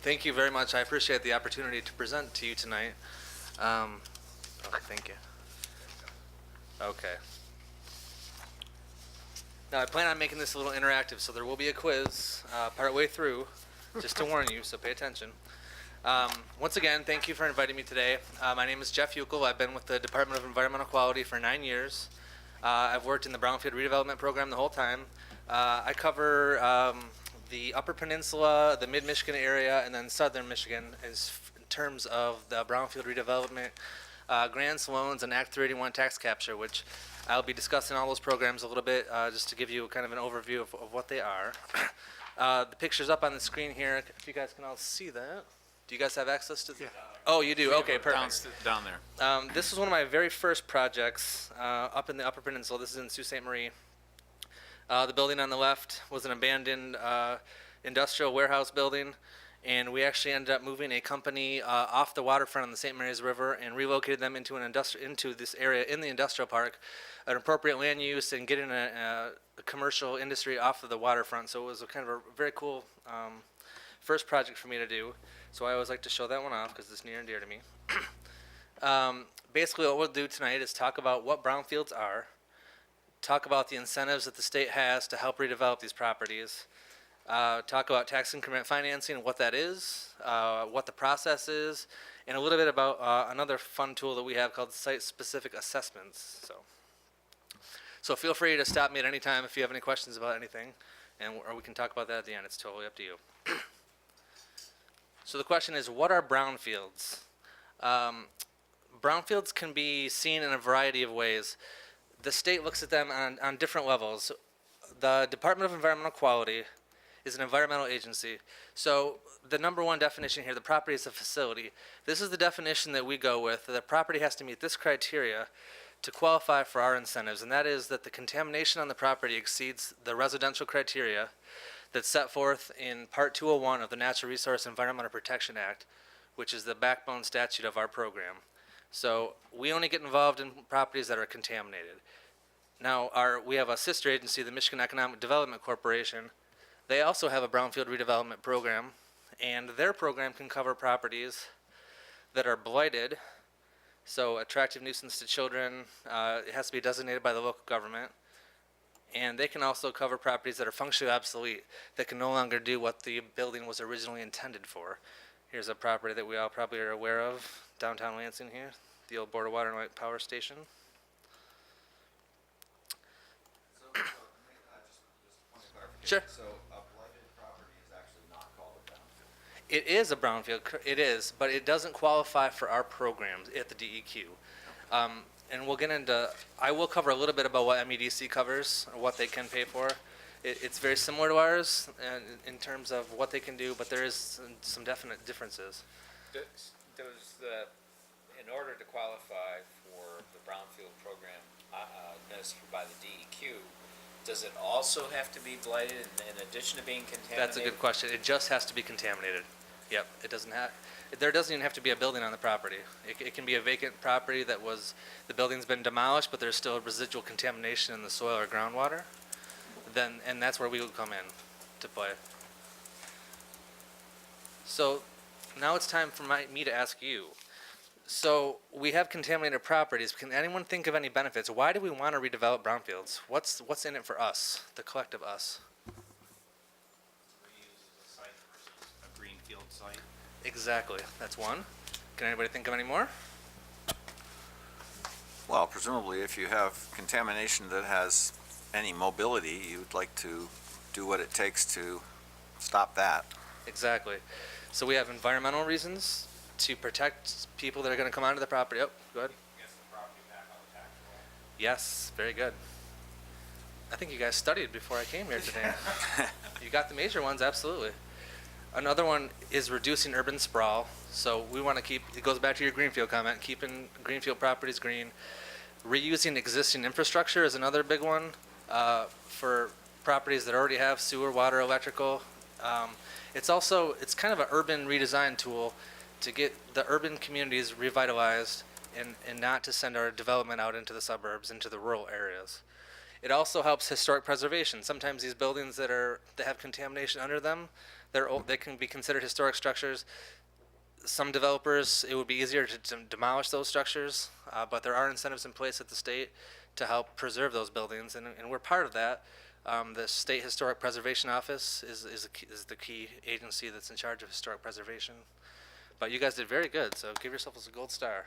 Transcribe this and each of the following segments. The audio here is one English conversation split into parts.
Thank you very much. I appreciate the opportunity to present to you tonight. Okay, thank you. Okay. Now, I plan on making this a little interactive, so there will be a quiz partway through, just to warn you, so pay attention. Once again, thank you for inviting me today. My name is Jeff Uckel. I've been with the Department of Environmental Quality for 9 years. I've worked in the Brownfield Redevelopment program the whole time. I cover the Upper Peninsula, the Mid-Michigan area, and then Southern Michigan in terms of the Brownfield Redevelopment, grants, loans, and Act 381 tax capture, which I'll be discussing all those programs a little bit just to give you kind of an overview of what they are. The picture's up on the screen here, if you guys can all see that. Do you guys have access to? Yeah. Oh, you do. Okay, perfect. Down there. This is one of my very first projects up in the Upper Peninsula. This is in Sault Ste. Marie. The building on the left was an abandoned industrial warehouse building, and we actually ended up moving a company off the waterfront on the St. Mary's River and relocated them into into this area in the industrial park, an appropriate land use, and getting a commercial industry off of the waterfront. So it was a kind of a very cool first project for me to do. So I always like to show that one off because it's near and dear to me. Basically, what we'll do tonight is talk about what brownfields are, talk about the incentives that the state has to help redevelop these properties, talk about tax increment financing and what that is, what the process is, and a little bit about another fun tool that we have called site-specific assessments. So feel free to stop me at any time if you have any questions about anything, or we can talk about that at the end. It's totally up to you. So the question is, what are brownfields? Brownfields can be seen in a variety of ways. The state looks at them on different levels. The Department of Environmental Quality is an environmental agency. So the number one definition here, the property is a facility. This is the definition that we go with. The property has to meet this criteria to qualify for our incentives, and that is that the contamination on the property exceeds the residential criteria that's set forth in Part 201 of the Natural Resource Environmental Protection Act, which is the backbone statute of our program. So we only get involved in properties that are contaminated. Now, we have a sister agency, the Michigan Economic Development Corporation. They also have a brownfield redevelopment program, and their program can cover properties that are blighted, so attractive nuisance to children. It has to be designated by the local government. And they can also cover properties that are functionally obsolete, that can no longer do what the building was originally intended for. Here's a property that we all probably are aware of, downtown Lansing here, the old Board of Water and Light Power Station. So just a point of clarification. Sure. So a blighted property is actually not called a brownfield? It is a brownfield, it is, but it doesn't qualify for our programs at the DEQ. And we'll get into, I will cover a little bit about what MEDC covers, or what they can pay for. It's very similar to ours in terms of what they can do, but there is some definite differences. In order to qualify for the Brownfield program administered by the DEQ, does it also have to be blighted in addition to being contaminated? That's a good question. It just has to be contaminated. Yep, it doesn't have. There doesn't even have to be a building on the property. It can be a vacant property that the building's been demolished, but there's still residual contamination in the soil or groundwater. And that's where we would come in to play. So now it's time for me to ask you. So we have contaminated properties. Can anyone think of any benefits? Why do we want to redevelop brownfields? What's in it for us, the collective us? Reuse a site versus a greenfield site. Exactly. That's one. Can anybody think of any more? Well, presumably if you have contamination that has any mobility, you'd like to do what it takes to stop that. Exactly. So we have environmental reasons to protect people that are going to come onto the property. Oh, go ahead. Gets the property back on the tax roll. Yes, very good. I think you guys studied before I came here today. You got the major ones, absolutely. Another one is reducing urban sprawl. So we want to keep, it goes back to your Greenfield comment, keeping Greenfield properties green. Reusing existing infrastructure is another big one for properties that already have sewer, water, electrical. It's kind of an urban redesign tool to get the urban communities revitalized and not to send our development out into the suburbs, into the rural areas. It also helps historic preservation. Sometimes these buildings that have contamination under them, They can be considered historic structures. Some developers, it would be easier to demolish those structures, but there are incentives in place at the state to help preserve those buildings, and we're part of that. The State Historic Preservation Office is the key agency that's in charge of historic preservation. But you guys did very good, so give yourselves a gold star.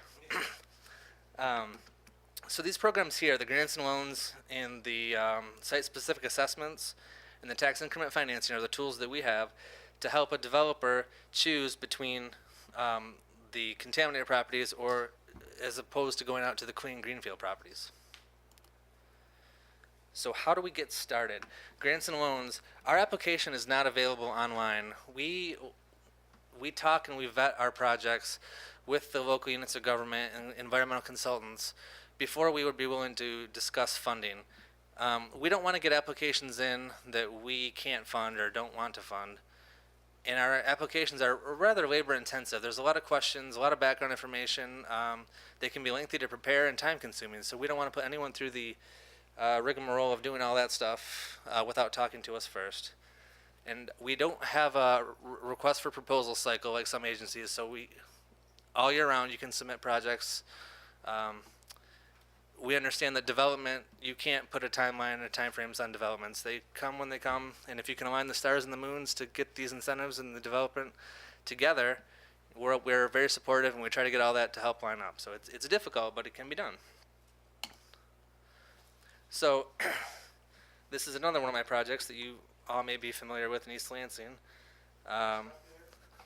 So these programs here, the grants and loans and the site-specific assessments and the tax increment financing are the tools that we have to help a developer choose between the contaminated properties or as opposed to going out to the clean greenfield properties. So how do we get started? Grants and loans, our application is not available online. We talk and we vet our projects with the local units of government and environmental consultants before we would be willing to discuss funding. We don't want to get applications in that we can't fund or don't want to fund. And our applications are rather labor intensive. There's a lot of questions, a lot of background information. They can be lengthy to prepare and time consuming. So we don't want to put anyone through the rigmarole of doing all that stuff without talking to us first. And we don't have a request for proposal cycle like some agencies. So all year round you can submit projects. We understand that development, you can't put a timeline or time frames on developments. They come when they come, and if you can align the stars and the moons to get these incentives and the development together, we're very supportive, and we try to get all that to help line up. So it's difficult, but it can be done. So this is another one of my projects that you all may be familiar with in East Lansing.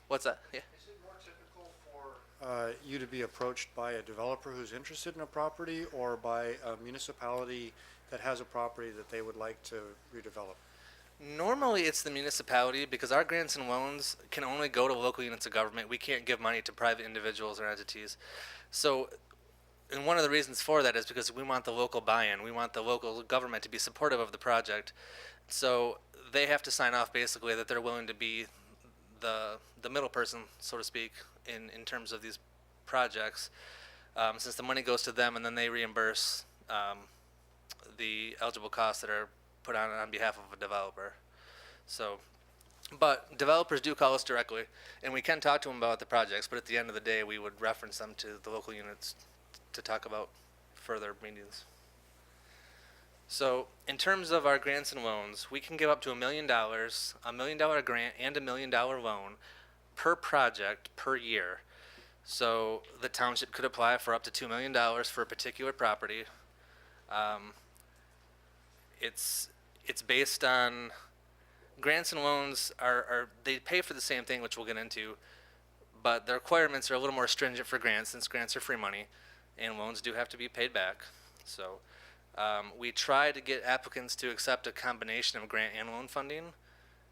What's that? Yeah. Is it more typical for you to be approached by a developer who's interested in a property or by a municipality that has a property that they would like to redevelop? Normally it's the municipality because our grants and loans can only go to local units of government. We can't give money to private individuals or entities. So, and one of the reasons for that is because we want the local buy-in. We want the local government to be supportive of the project. So they have to sign off basically that they're willing to be the middle person, so to speak, in terms of these projects, since the money goes to them and then they reimburse the eligible costs that are put on behalf of a developer. So, but developers do call us directly, and we can talk to them about the projects, but at the end of the day, we would reference them to the local units to talk about further meetings. So, in terms of our grants and loans, we can give up to $1 million grant, and $1 million loan per project per year. So, the township could apply for up to $2 million for a particular property. It's based on grants and loans they pay for the same thing, which we'll get into, but the requirements are a little more stringent for grants since grants are free money, and loans do have to be paid back. So we try to get applicants to accept a combination of grant and loan funding,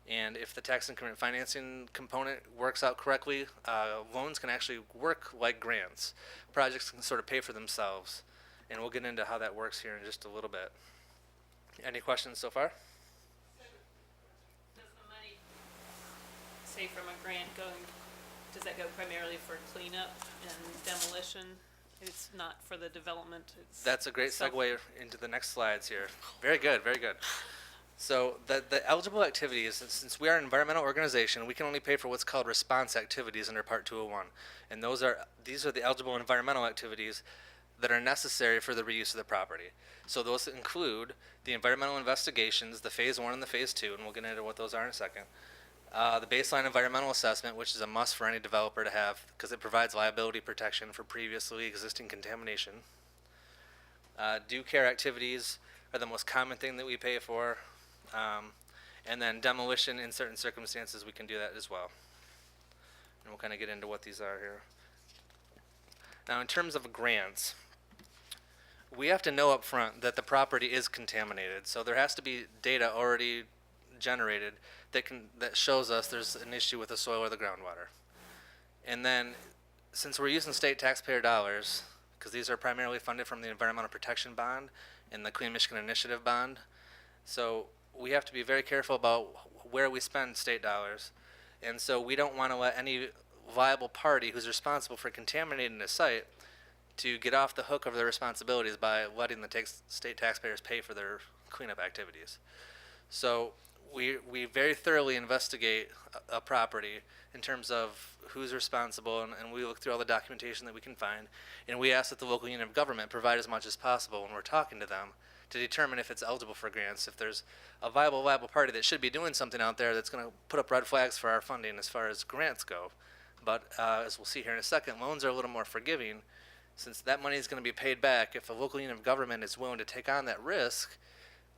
and if the tax increment financing component works out correctly, loans can actually work like grants. Projects can sort of pay for themselves, and we'll get into how that works here in just a little bit. Any questions so far? Does the money, say from a grant does that go primarily for cleanup and demolition? It's not for the development? That's a great segue into the next slides here. Very good, very good. So the eligible activities, since we are an environmental organization, we can only pay for what's called response activities under Part 201. And these are the eligible environmental activities that are necessary for the reuse of the property. So those include the environmental investigations, the Phase 1 and the Phase 2, and we'll get into what those are in a second. The baseline environmental assessment, which is a must for any developer to have because it provides liability protection for previously existing contamination. Due care activities are the most common thing that we pay for. And then demolition in certain circumstances, we can do that as well. And we'll kind of get into what these are here. Now, in terms of grants, we have to know up front that the property is contaminated. So there has to be data already generated that shows us there's an issue with the soil or the groundwater. And then, since we're using state taxpayer dollars, because these are primarily funded from the Environmental Protection Bond and the Clean Michigan Initiative Bond, so we have to be very careful about where we spend state dollars. And so we don't want to let any liable party who's responsible for contaminating a site to get off the hook of their responsibilities by letting the state taxpayers pay for their cleanup activities. So we very thoroughly investigate a property in terms of who's responsible, and we look through all the documentation that we can find, and we ask that the local unit of government provide as much as possible when we're talking to them to determine if it's eligible for grants, if there's a viable party that should be doing something out there that's going to put up red flags for our funding as far as grants go. But as we'll see here in a second, loans are a little more forgiving, since that money is going to be paid back. If a local unit of government is willing to take on that risk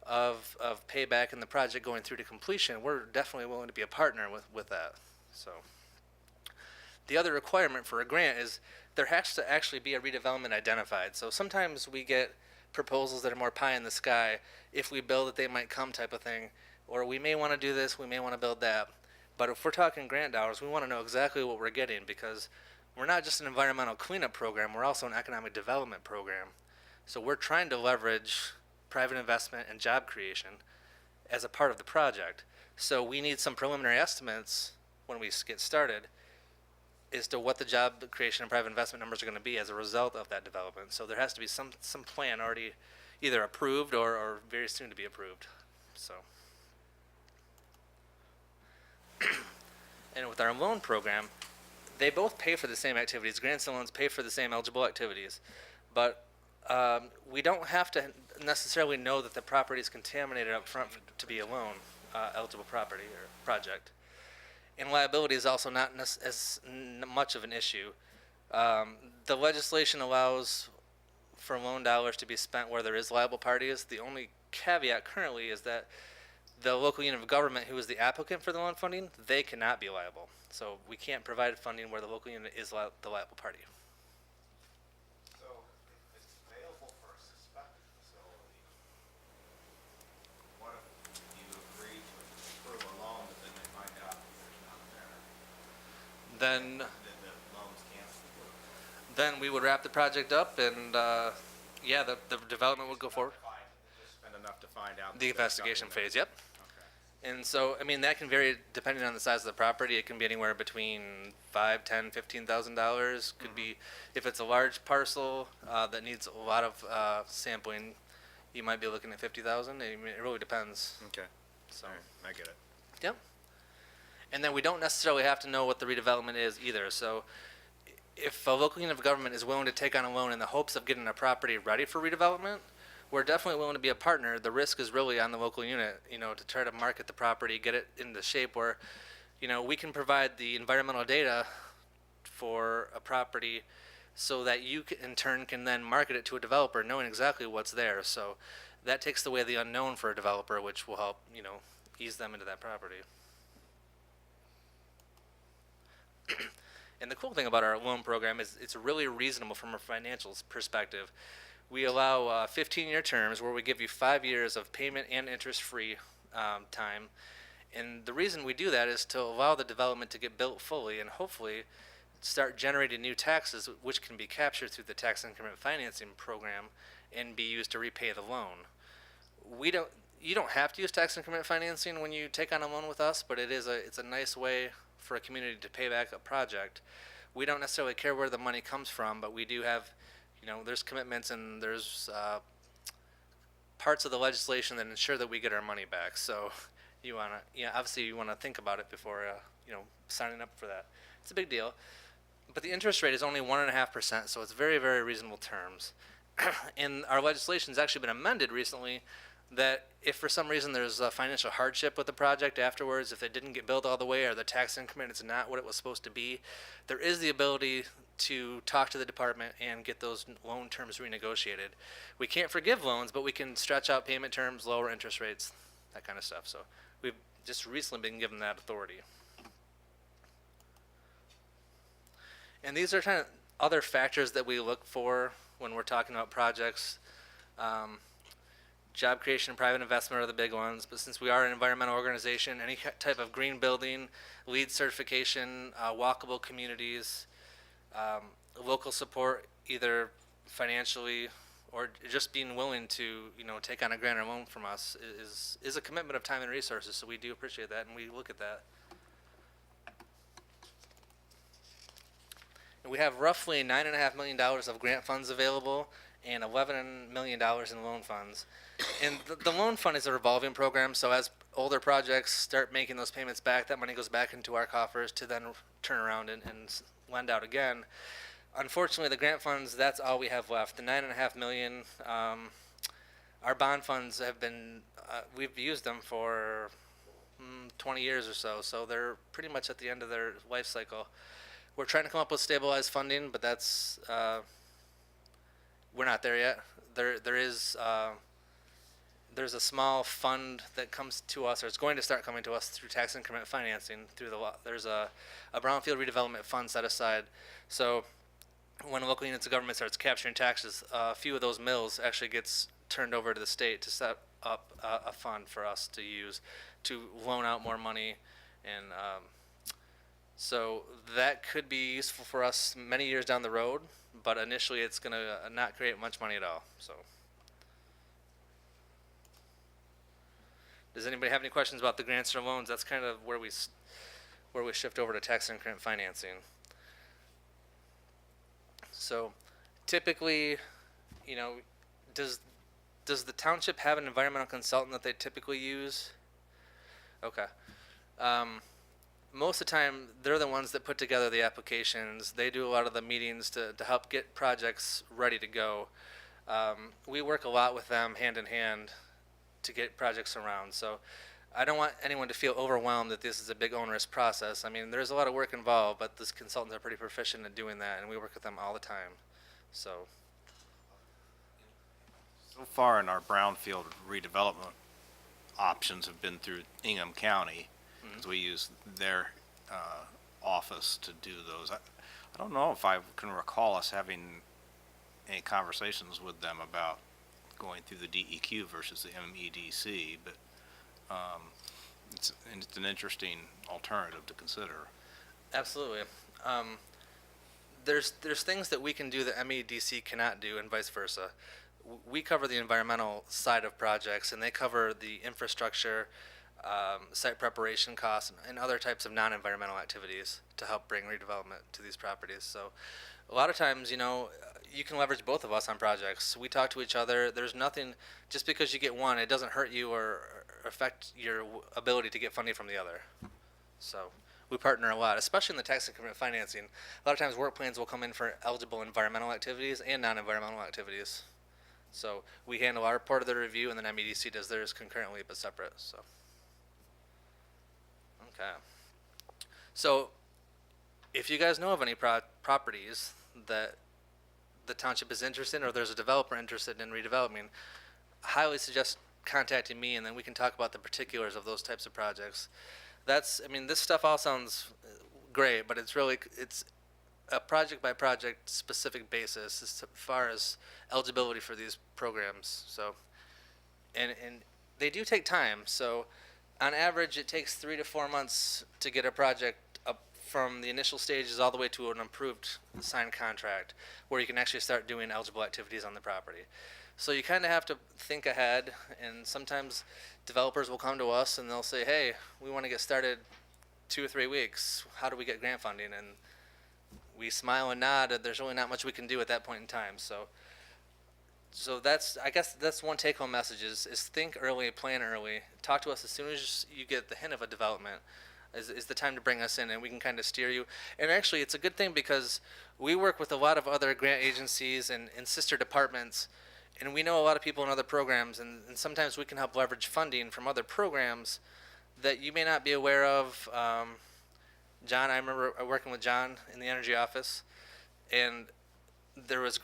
of payback and the project going through to completion, we're definitely willing to be a partner with that. So the other requirement for a grant is there has to actually be a redevelopment identified. So sometimes we get proposals that are more pie in the sky, if we build it they might come type of thing, or we may want to do this, we may want to build that. But if we're talking grant dollars, we want to know exactly what we're getting, because we're not just an environmental cleanup program, we're also an economic development program. So we're trying to leverage private investment and job creation as a part of the project. So we need some preliminary estimates when we get started as to what the job creation and private investment numbers are going to be as a result of that development. So there has to be some plan already either approved or very soon to be approved. So, and with our loan program, they both pay for the same activities. Grants and loans pay for the same eligible activities, but we don't have to necessarily know that the property is contaminated up front to be a loan eligible property or project. And liability is also not as much of an issue. The legislation allows for loan dollars to be spent where there is liable parties. The only caveat currently is that the local unit of government who is the applicant for the loan funding, they cannot be liable. So we can't provide funding where the local unit is the liable party. So if it's available for a suspected facility, what if you agree to approve a loan, but then they find out that there's none there? Then Then the loan's canceled? then we would wrap the project up, and yeah, the development would go forward. Just spend enough to find out. The investigation phase, yep. Okay. And so, I mean, that can vary depending on the size of the property. It can be anywhere between $5,000, $10,000, $15,000. Could be, if it's a large parcel that needs a lot of sampling, you might be looking at $50,000. I mean, it really depends. Okay. So, All right, I get it. yep. And then we don't necessarily have to know what the redevelopment is either. So, if a local unit of government is willing to take on a loan in the hopes of getting a property ready for redevelopment, we're definitely willing to be a partner. The risk is really on the local unit, to try to market the property, get it into shape where, we can provide the environmental data for a property so that you in turn can then market it to a developer knowing exactly what's there. So that takes away the unknown for a developer, which will help, ease them into that property. And the cool thing about our loan program is it's really reasonable from a financial perspective. We allow 15-year terms where we give you 5 years of payment and interest-free time. And the reason we do that is to allow the development to get built fully and hopefully start generating new taxes, which can be captured through the Tax Increment Financing program and be used to repay the loan. You don't have to use Tax Increment Financing when you take on a loan with us, but it's a nice way for a community to pay back a project. We don't necessarily care where the money comes from, but we do have, there's commitments and there's parts of the legislation that ensure that we get our money back. So obviously you want to think about it before, signing up for that. It's a big deal. But the interest rate is only 1.5%, so it's very, very reasonable terms. And our legislation has actually been amended recently that if for some reason there's a financial hardship with the project afterwards, if it didn't get built all the way or the tax increment is not what it was supposed to be, there is the ability to talk to the department and get those loan terms renegotiated. We can't forgive loans, but we can stretch out payment terms, lower interest rates, that kind of stuff. So we've just recently been given that authority. And these are kind of other factors that we look for when we're talking about projects. Job creation and private investment are the big ones, but since we are an environmental organization, any type of green building, LEED certification, walkable communities, local support, either financially or just being willing to, take on a grant or loan from us is a commitment of time and resources, so we do appreciate that, and we look at that. And we have roughly $9.5 million of grant funds available, and $11 million in loan funds. And the loan fund is a revolving program, so as older projects start making those payments back, that money goes back into our coffers to then turn around and lend out again. Unfortunately, the grant funds, that's all we have left. The $9.5 million, our bond funds have been, we've used them for 20 years or so they're pretty much at the end of their life cycle. We're trying to come up with stabilized funding, but that's, we're not there yet. There's a small fund that comes to us, or it's going to start coming to us through tax increment financing. There's a Brownfield Redevelopment fund set aside. So when local units of government starts capturing taxes, a few of those mills actually gets turned over to the state to set up a fund for us to use to loan out more money, and so that could be useful for us many years down the road. But initially, it's going to not create much money at all. So, does anybody have any questions about the grants or loans? That's kind of where we shift over to tax increment financing. So, typically, does the township have an environmental consultant that they typically use? Okay. Most of the time, they're the ones that put together the applications. They do a lot of the meetings to help get projects ready to go. We work a lot with them hand in hand to get projects around. So I don't want anyone to feel overwhelmed that this is a big onerous process. I mean, there's a lot of work involved, but these consultants are pretty proficient at doing that, and we work with them all the time. So far in our brownfield redevelopment options have been through Ingham County, because we use their office to do those. I don't know if I can recall us having any conversations with them about going through the DEQ versus the MEDC, but it's an interesting alternative to consider. absolutely. There's things that we can do that MEDC cannot do, and vice versa. We cover the environmental side of projects, and they cover the infrastructure, site preparation costs, and other types of non-environmental activities to help bring redevelopment to these properties. So a lot of times, you can leverage both of us on projects. We talk to each other. There's nothing, just because you get one, it doesn't hurt you or affect your ability to get funding from the other. So we partner a lot, especially in the tax increment financing. A lot of times work plans will come in for eligible environmental activities and non-environmental activities. So we handle our part of the review, and then MEDC does theirs concurrently but separate. So, okay. So if you guys know of any properties that the township is interested in, or there's a developer interested in redeveloping, I highly suggest contacting me, and then we can talk about the particulars of those types of projects. This stuff all sounds great, but it's a project by project specific basis as far as eligibility for these programs. So, and they do take time. So on average, it takes 3 to 4 months to get a project up from the initial stages all the way to an approved signed contract where you can actually start doing eligible activities on the property. So you kind of have to think ahead, and sometimes developers will come to us and they'll say, hey, we want to get started 2 or 3 weeks. How do we get grant funding? And we smile and nod, and there's really not much we can do at that point in time. So I guess that's one take-home message is think early, plan early. Talk to us as soon as you get the hint of a development is the time to bring us in, and we can kind of steer you. And actually, it's a good thing because we work with a lot of other grant agencies and sister departments, and we know a lot of people in other programs, and sometimes we can help leverage funding from other programs that you may not be aware of. John, I remember working with John in the energy office, and there was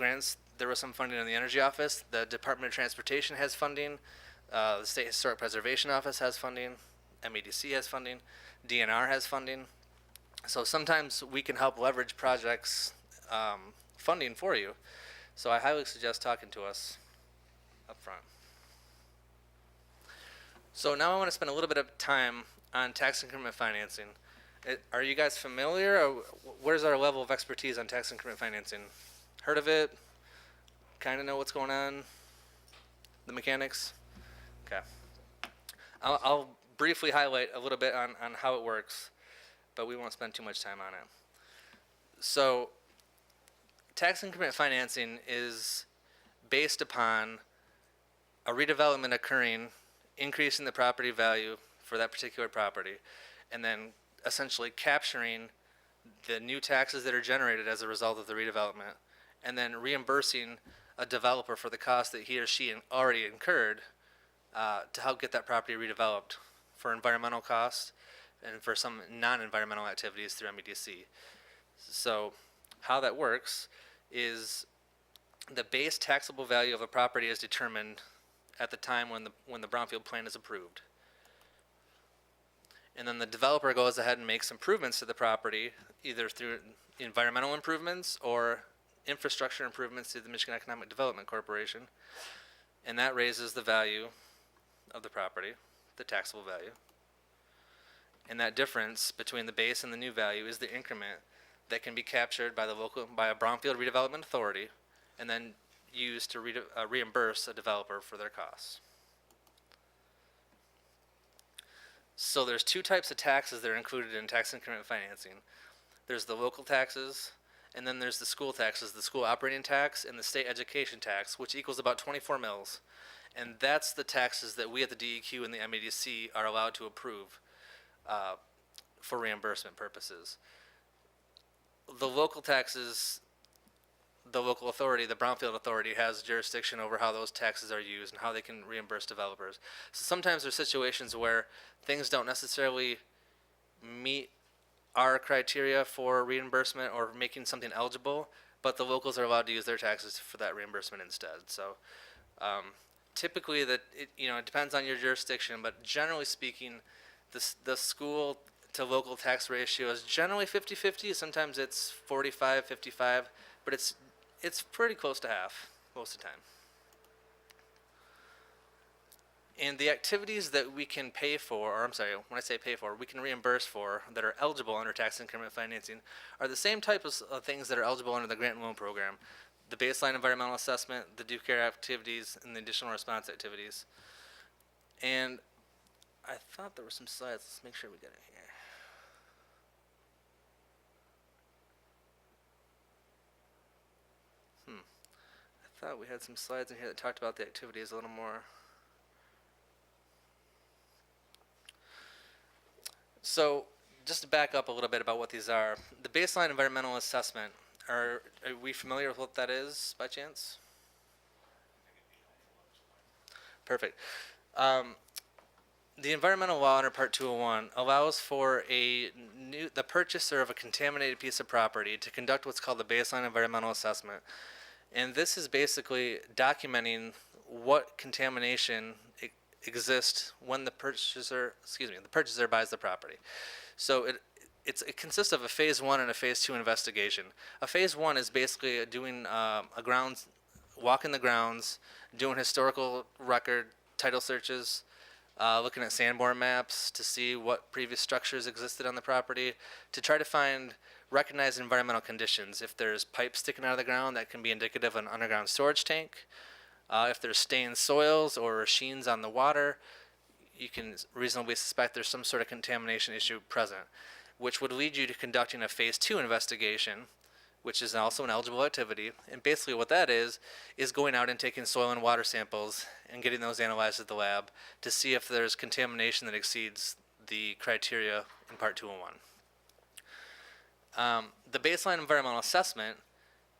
some funding in the energy office. The Department of Transportation has funding. The State Historic Preservation Office has funding. MEDC has funding. DNR has funding. So sometimes we can help leverage projects funding for you. So I highly suggest talking to us up front. So now I want to spend a little bit of time on tax increment financing. Are you guys familiar, or where's our level of expertise on tax increment financing? Heard of it? Kind of know what's going on? The mechanics? Okay. I'll briefly highlight a little bit on how it works, but we won't spend too much time on it. So tax increment financing is based upon a redevelopment occurring, increasing the property value for that particular property, and then essentially capturing the new taxes that are generated as a result of the redevelopment, and then reimbursing a developer for the cost that he or she already incurred to help get that property redeveloped for environmental costs and for some non-environmental activities through MEDC. So how that works is the base taxable value of a property is determined at the time when the brownfield plan is approved. And then the developer goes ahead and makes improvements to the property, either through environmental improvements or infrastructure improvements through the Michigan Economic Development Corporation. And that raises the value of the property, the taxable value. And that difference between the base and the new value is the increment that can be captured by a Brownfield Redevelopment Authority and then used to reimburse a developer for their costs. So there's two types of taxes that are included in tax increment financing. There's the local taxes, and then there's the school taxes, the school operating tax and the state education tax, which equals about 24 mils. And that's the taxes that we at the DEQ and the MEDC are allowed to approve for reimbursement purposes. The local taxes, the local authority, the Brownfield Authority, has jurisdiction over how those taxes are used and how they can reimburse developers. So sometimes there's situations where things don't necessarily meet our criteria for reimbursement or making something eligible, but the locals are allowed to use their taxes for that reimbursement instead. So typically it depends on your jurisdiction, but generally speaking, the school to local tax ratio is generally 50-50. Sometimes it's 45-55, but it's pretty close to half most of the time. And the activities that we can pay for, or I'm sorry, when I say pay for, we can reimburse for that are eligible under tax increment financing are the same type of things that are eligible under the grant and loan program. The baseline environmental assessment, the due care activities, and the additional response activities. And I thought there were some slides. Let's make sure we get it here. I thought we had some slides in here that talked about the activities a little more. So just to back up a little bit about what these are, the baseline environmental assessment, are we familiar with what that is by chance? Perfect. The environmental law under Part 201 allows for the purchaser of a contaminated piece of property to conduct what's called the baseline environmental assessment. And this is basically documenting what contamination exists when the purchaser buys the property. So it consists of a phase 1 and a phase 2 investigation. A phase 1 is basically doing walking the grounds, doing historical record title searches, looking at sandborne maps to see what previous structures existed on the property, to try to recognize environmental conditions. If there's pipes sticking out of the ground, that can be indicative of an underground storage tank. If there's stained soils or sheens on the water, you can reasonably suspect there's some sort of contamination issue present, which would lead you to conducting a phase 2 investigation, which is also an eligible activity. And basically what that is going out and taking soil and water samples and getting those analyzed at the lab to see if there's contamination that exceeds the criteria in Part 201. The baseline environmental assessment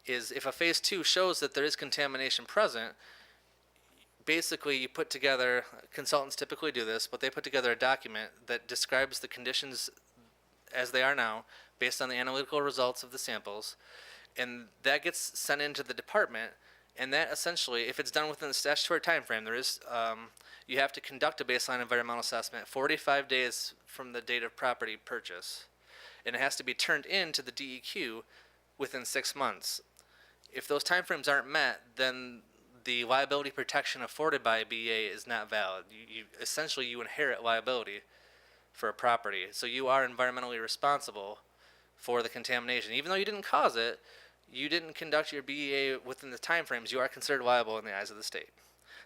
is if a phase 2 shows that there is contamination present, basically you put together, consultants typically do this, but they put together a document that describes the conditions as they are now based on the analytical results of the samples, and that gets sent into the department. And that essentially, if it's done within the statutory time frame, you have to conduct a baseline environmental assessment 45 days from the date of property purchase, and it has to be turned in to the DEQ within 6 months. If those timeframes aren't met, then the liability protection afforded by a BEA is not valid. Essentially you inherit liability for a property, so you are environmentally responsible for the contamination. Even though you didn't cause it, you didn't conduct your BEA within the timeframes, you are considered liable in the eyes of the state.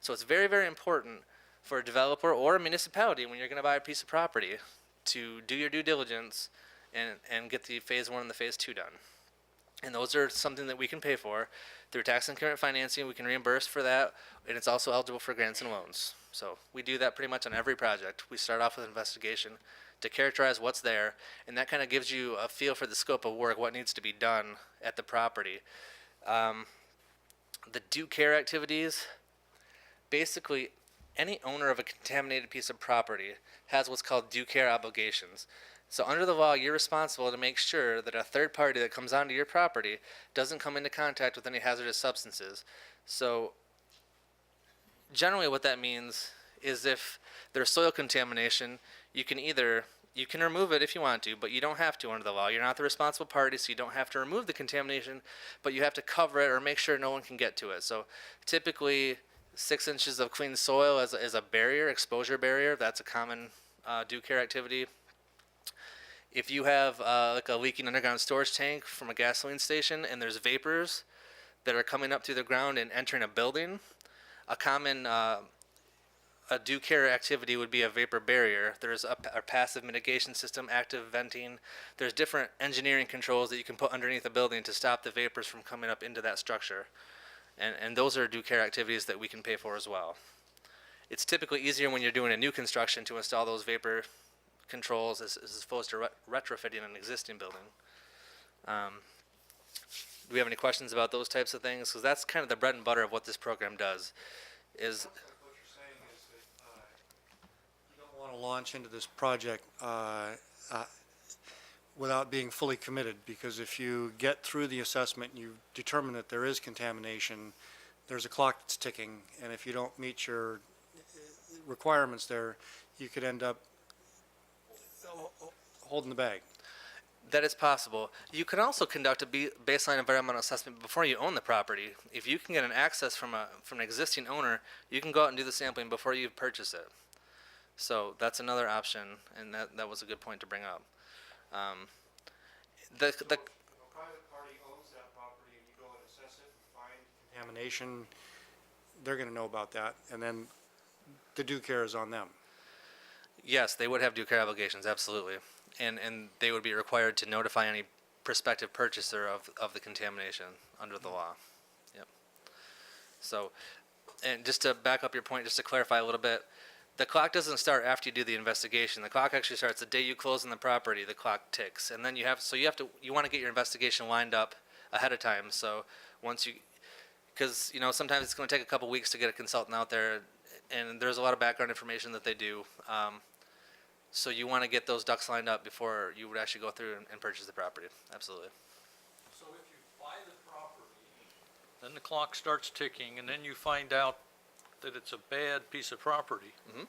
So it's very, very important for a developer or a municipality when you're going to buy a piece of property to do your due diligence and get the phase 1 and the phase 2 done. And those are something that we can pay for through tax increment financing. We can reimburse for that, and it's also eligible for grants and loans. So we do that pretty much on every project. We start off with an investigation to characterize what's there, and that kind of gives you a feel for the scope of work, what needs to be done at the property. The due care activities, basically any owner of a contaminated piece of property has what's called due care obligations. So under the law, you're responsible to make sure that a third party that comes onto your property doesn't come into contact with any hazardous substances. So generally what that means is if there's soil contamination, you can remove it if you want to, but you don't have to under the law. You're not the responsible party, so you don't have to remove the contamination, but you have to cover it or make sure no one can get to it. So typically 6 inches of clean soil is a barrier, exposure barrier. That's a common due care activity. If you have like a leaking underground storage tank from a gasoline station and there's vapors that are coming up through the ground and entering a building, a common a due care activity would be a vapor barrier. There's a passive mitigation system, active venting. There's different engineering controls that you can put underneath a building to stop the vapors from coming up into that structure. And those are due care activities that we can pay for as well. It's typically easier when you're doing a new construction to install those vapor controls as opposed to retrofitting an existing building. Do we have any questions about those types of things? Because that's kind of the bread and butter of what this program does. Is What you're saying is that you don't want to launch into this project without being fully committed, because if you get through the assessment and you determine that there is contamination, there's a clock that's ticking, and if you don't meet your requirements there, you could end up holding the bag. that is possible. You can also conduct a baseline environmental assessment before you own the property. If you can get an access from an existing owner, you can go out and do the sampling before you purchase it. So that's another option, and that was a good point to bring up. The If a private party owns that property and you go and assess it and find contamination, they're going to know about that, and then the due care is on them. Yes, they would have due care obligations, absolutely. And they would be required to notify any prospective purchaser of the contamination under the law. Yep. So, and just to back up your point, just to clarify a little bit, the clock doesn't start after you do the investigation. The clock actually starts the day you close on the property, the clock ticks. And then you want to get your investigation lined up ahead of time. So because, sometimes it's going to take a couple weeks to get a consultant out there, and there's a lot of background information that they do. So you want to get those ducks lined up before you would actually go through and purchase the property. Absolutely. So if you buy the property, then the clock starts ticking, and then you find out that it's a bad piece of property. Mhm.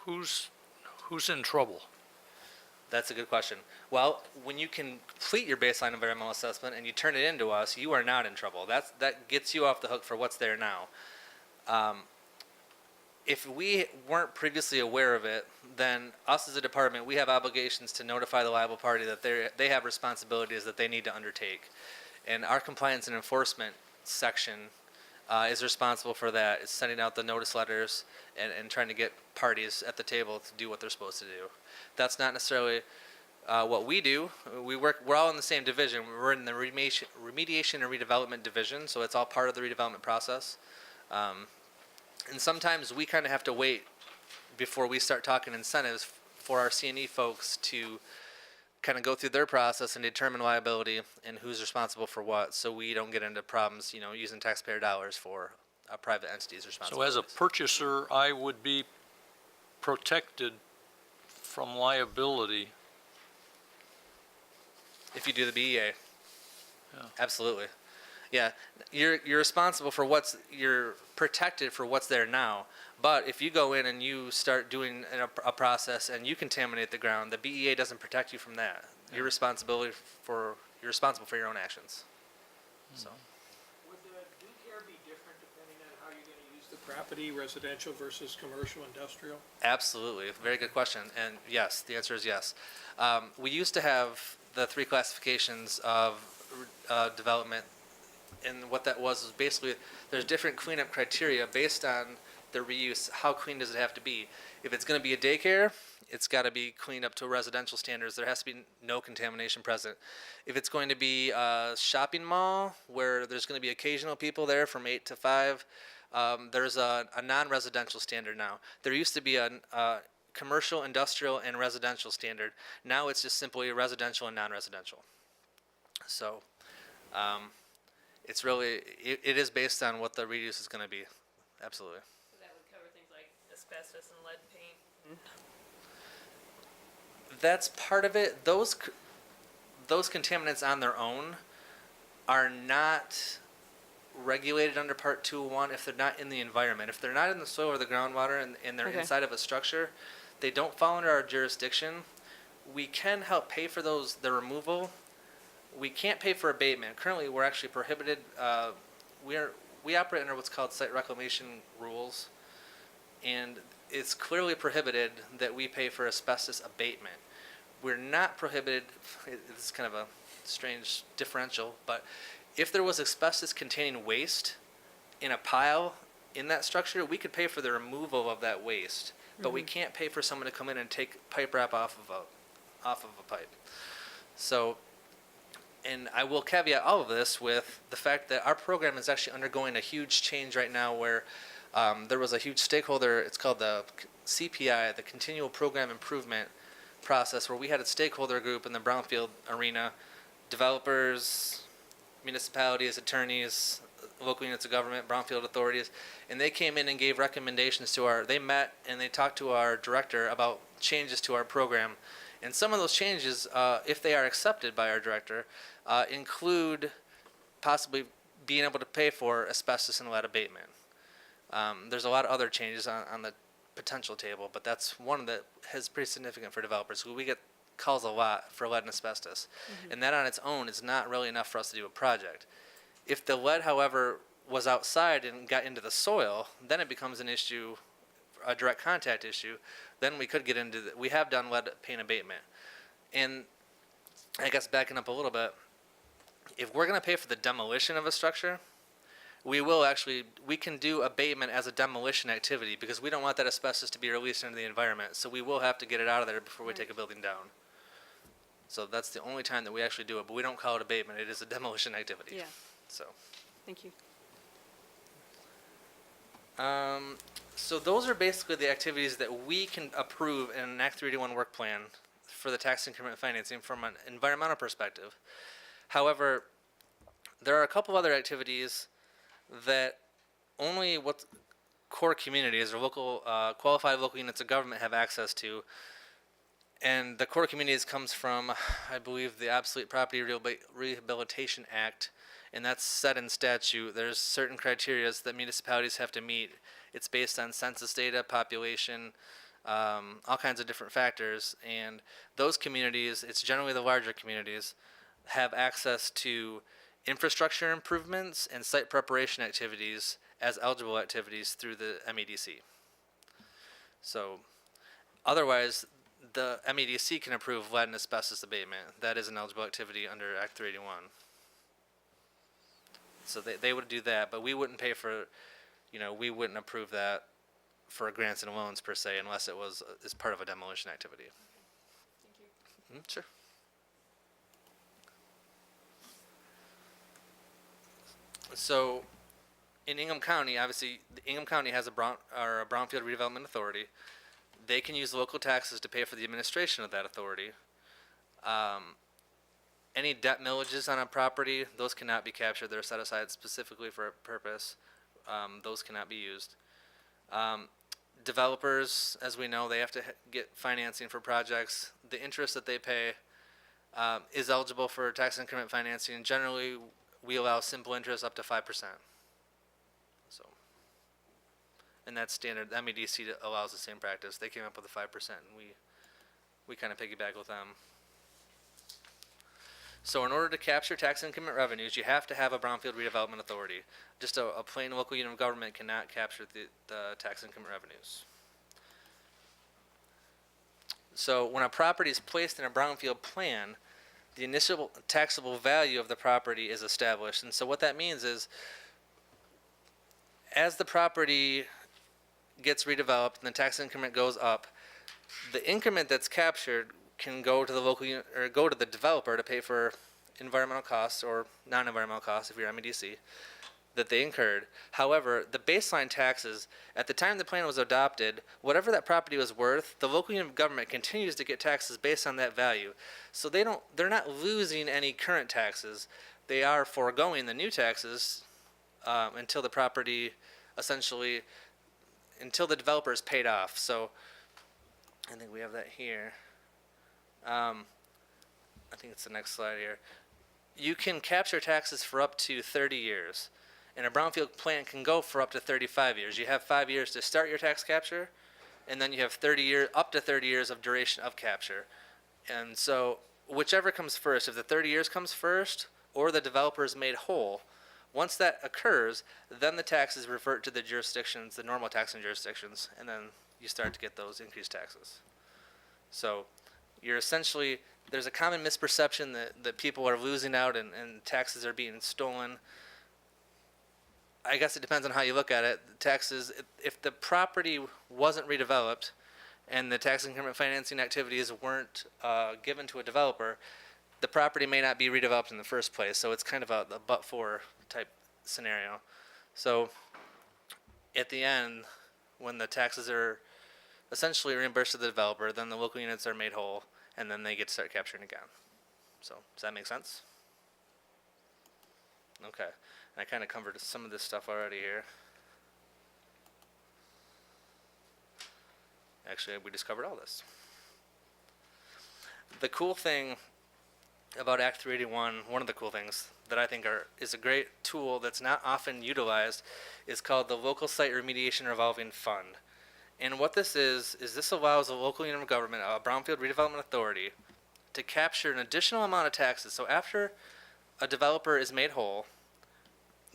Who's in trouble? That's a good question. Well, when you can complete your baseline environmental assessment and you turn it into us, you are not in trouble. That gets you off the hook for what's there now. If we weren't previously aware of it, then us as a department, we have obligations to notify the liable party that they have responsibilities that they need to undertake. And our compliance and enforcement section is responsible for that. It's sending out the notice letters and trying to get parties at the table to do what they're supposed to do. That's not necessarily what we do. We're all in the same division. We're in the remediation and redevelopment division, so it's all part of the redevelopment process. And sometimes we kind of have to wait before we start talking incentives for our C&E folks to kind of go through their process and determine liability and who's responsible for what, so we don't get into problems, using taxpayer dollars for a private entity's So responsibilities. as a purchaser, I would be protected from liability. If you do the BEA. Yeah. Absolutely. Yeah, you're responsible for you're protected for what's there now. But if you go in and you start doing a process and you contaminate the ground, the BEA doesn't protect you from that. You're responsible for your own actions. So Would the due care be different depending on how you're gonna use the property, residential versus commercial, industrial? absolutely, very good question. And yes, the answer is yes. We used to have the 3 classifications of development, and what that was basically there's different cleanup criteria based on the reuse, how clean does it have to be? If it's going to be a daycare, it's got to be cleaned up to residential standards. There has to be no contamination present. If it's going to be a shopping mall where there's going to be occasional people there from 8 to 5, there's a non-residential standard now. There used to be a commercial, industrial, and residential standard. Now it's just simply residential and non-residential. So it's really, it is based on what the reuse is going to be. Absolutely. So that would cover things like asbestos and lead paint. That's part of it. Those contaminants on their own are not regulated under Part 201 if they're not in the environment. If they're not in the soil or the groundwater and they're Okay. inside of a structure, they don't fall under our jurisdiction. We can help pay for the removal. We can't pay for abatement. Currently, we're actually prohibited. We operate under what's called site reclamation rules, and it's clearly prohibited that we pay for asbestos abatement. We're not prohibited. This is kind of a strange differential, but if there was asbestos-containing waste in a pile in that structure, we could pay for the removal of that waste, but we can't pay for someone to come in and take pipe wrap off of a pipe. So, and I will caveat all of this with the fact that our program is actually undergoing a huge change right now where there was a huge stakeholder, it's called the CPI, the Continual Program Improvement process, where we had a stakeholder group in the Brownfield arena, developers, municipalities, attorneys, local units of government, brownfield authorities, and they came in and gave recommendations to they met and they talked to our director about changes to our program. And some of those changes, if they are accepted by our director, include possibly being able to pay for asbestos and lead abatement. There's a lot of other changes on the potential table, but that's one that is pretty significant for developers. We get calls a lot for lead and asbestos, and that on its own is not really enough for us to do a project. If the lead, however, was outside and got into the soil, then it becomes an issue, a direct contact issue. Then we could get into we have done lead paint abatement. And I guess backing up a little bit, if we're going to pay for the demolition of a structure, we can do abatement as a demolition activity because we don't want that asbestos to be released into the environment. So we will have to get it out of there before we take a building down. So that's the only time that we actually do it, but we don't call it abatement. It is a demolition activity. Yeah, So. thank you. So those are basically the activities that we can approve in an Act 381 work plan for the tax increment financing from an environmental perspective. However, there are a couple other activities that only what core communities or local qualified local units of government have access to. And the core communities comes from, I believe, the Obsolete Property Rehabilitation Act, and that's set in statute. There's certain criteria that municipalities have to meet. It's based on census data, population, all kinds of different factors. And those communities, it's generally the larger communities, have access to infrastructure improvements and site preparation activities as eligible activities through the MEDC. So otherwise, the MEDC can approve lead and asbestos abatement. That is an eligible activity under Act 381. So they would do that, but we wouldn't pay for, we wouldn't approve that for grants and loans per se unless it was as part of a demolition activity. Thank you. Sure. So in Ingham County, obviously, Ingham County has a Brownfield Redevelopment Authority. They can use local taxes to pay for the administration of that authority. Any debt millages on a property, those cannot be captured. They're set aside specifically for a purpose. Those cannot be used. Developers, as we know, they have to get financing for projects. The interest that they pay is eligible for tax increment financing. Generally, we allow simple interest up to 5%. So, and that's standard. MEDC allows the same practice. They came up with a 5%, and we kind of piggyback with them. So in order to capture tax increment revenues, you have to have a Brownfield Redevelopment Authority. Just a plain local unit of government cannot capture the tax increment revenues. So when a property is placed in a Brownfield plan, the initial taxable value of the property is established. And so what that means is, as the property gets redeveloped and the tax increment goes up, the increment that's captured can go to the local or go to the developer to pay for environmental costs or non-environmental costs if you're MEDC that they incurred. However, the baseline taxes at the time the plan was adopted, whatever that property was worth, the local unit of government continues to get taxes based on that value. So they're not losing any current taxes. They are foregoing the new taxes until the property essentially until the developer is paid off. So I think we have that here. I think it's the next slide here. You can capture taxes for up to 30 years. And a brownfield plan can go for up to 35 years. You have 5 years to start your tax capture, and then you have up to 30 years of duration of capture. And so whichever comes first, if the 30 years comes first or the developer is made whole, once that occurs, then the taxes revert to the jurisdictions, the normal taxing jurisdictions, and then you start to get those increased taxes. So you're essentially, there's a common misperception that people are losing out and taxes are being stolen. I guess it depends on how you look at it. Taxes, if the property wasn't redeveloped and the tax increment financing activities weren't given to a developer, the property may not be redeveloped in the first place. So it's kind of a but-for type scenario. So at the end, when the taxes are essentially reimbursed to the developer, then the local units are made whole, and then they get to start capturing again. So does that make sense? Okay. And I kind of covered some of this stuff already here. Actually, we just covered all this. The cool thing about Act 381, one of the cool things that I think is a great tool that's not often utilized, is called the Local Site Remediation Revolving Fund. And what this is this allows a local unit of government, a Brownfield Redevelopment Authority, to capture an additional amount of taxes. So after a developer is made whole,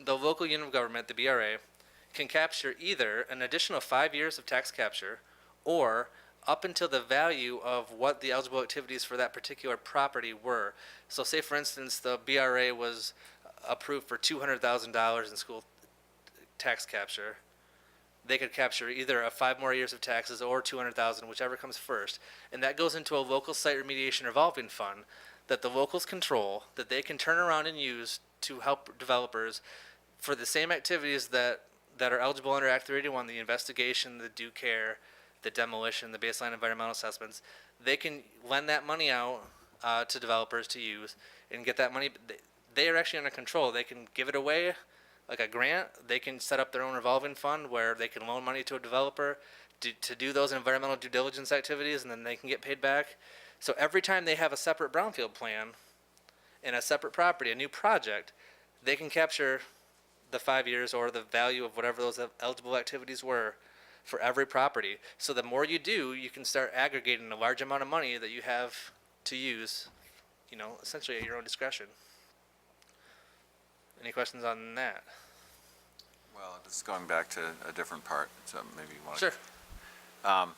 the local unit of government, the BRA, can capture either an additional 5 years of tax capture or up until the value of what the eligible activities for that particular property were. So say, for instance, the BRA was approved for $200,000 in school tax capture. They could capture either 5 more years of taxes or $200,000, whichever comes first. And that goes into a local site remediation revolving fund that the locals control, that they can turn around and use to help developers for the same activities that are eligible under Act 381, the investigation, the due care, the demolition, the baseline environmental assessments. They can lend that money out to developers to use and get that money. They are actually under control. They can give it away like a grant. They can set up their own revolving fund where they can loan money to a developer to do those environmental due diligence activities, and then they can get paid back. So every time they have a separate brownfield plan in a separate property, a new project, they can capture the 5 years or the value of whatever those eligible activities were for every property. So the more you do, you can start aggregating a large amount of money that you have to use, essentially at your own discretion. Any questions on that? Well, this is going back to a different part, so maybe you want to. Sure.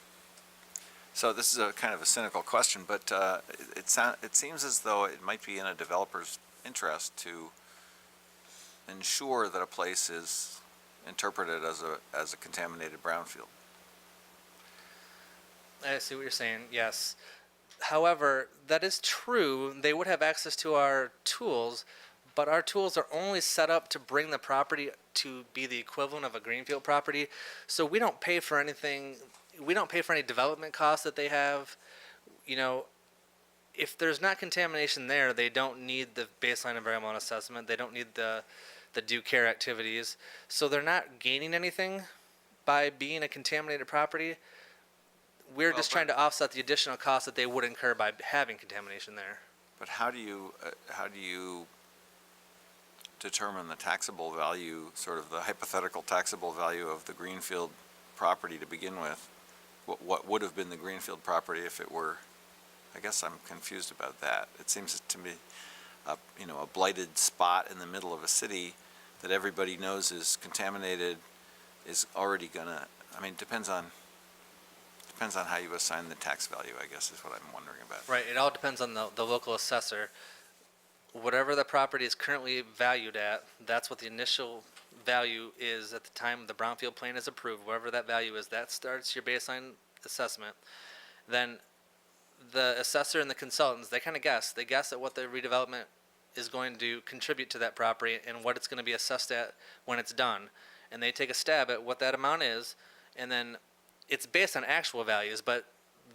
So this is a kind of a cynical question, but it seems as though it might be in a developer's interest to ensure that a place is interpreted as a contaminated brownfield. I see what you're saying, yes. However, that is true. They would have access to our tools, but our tools are only set up to bring the property to be the equivalent of a Greenfield property. So we don't pay for anything. We don't pay for any development costs that they have. If there's not contamination there, they don't need the baseline environmental assessment. They don't need the due care activities. So they're not gaining anything by being a contaminated property. We're just trying to offset the additional costs that they would incur by having contamination there. But how do you determine the taxable value, sort of the hypothetical taxable value of the Greenfield property to begin with? What would have been the Greenfield property if it were? I guess I'm confused about that. It seems to me, a blighted spot in the middle of a city that everybody knows is contaminated is already gonna. I mean, depends on how you assign the tax value, I guess, is what I'm wondering about. Right. It all depends on the local assessor. Whatever the property is currently valued at, that's what the initial value is at the time the brownfield plan is approved, whatever that value is, that starts your baseline assessment. Then the assessor and the consultants, they kind of guess. They guess at what the redevelopment is going to contribute to that property and what it's going to be assessed at when it's done. And they take a stab at what that amount is, and then it's based on actual values, but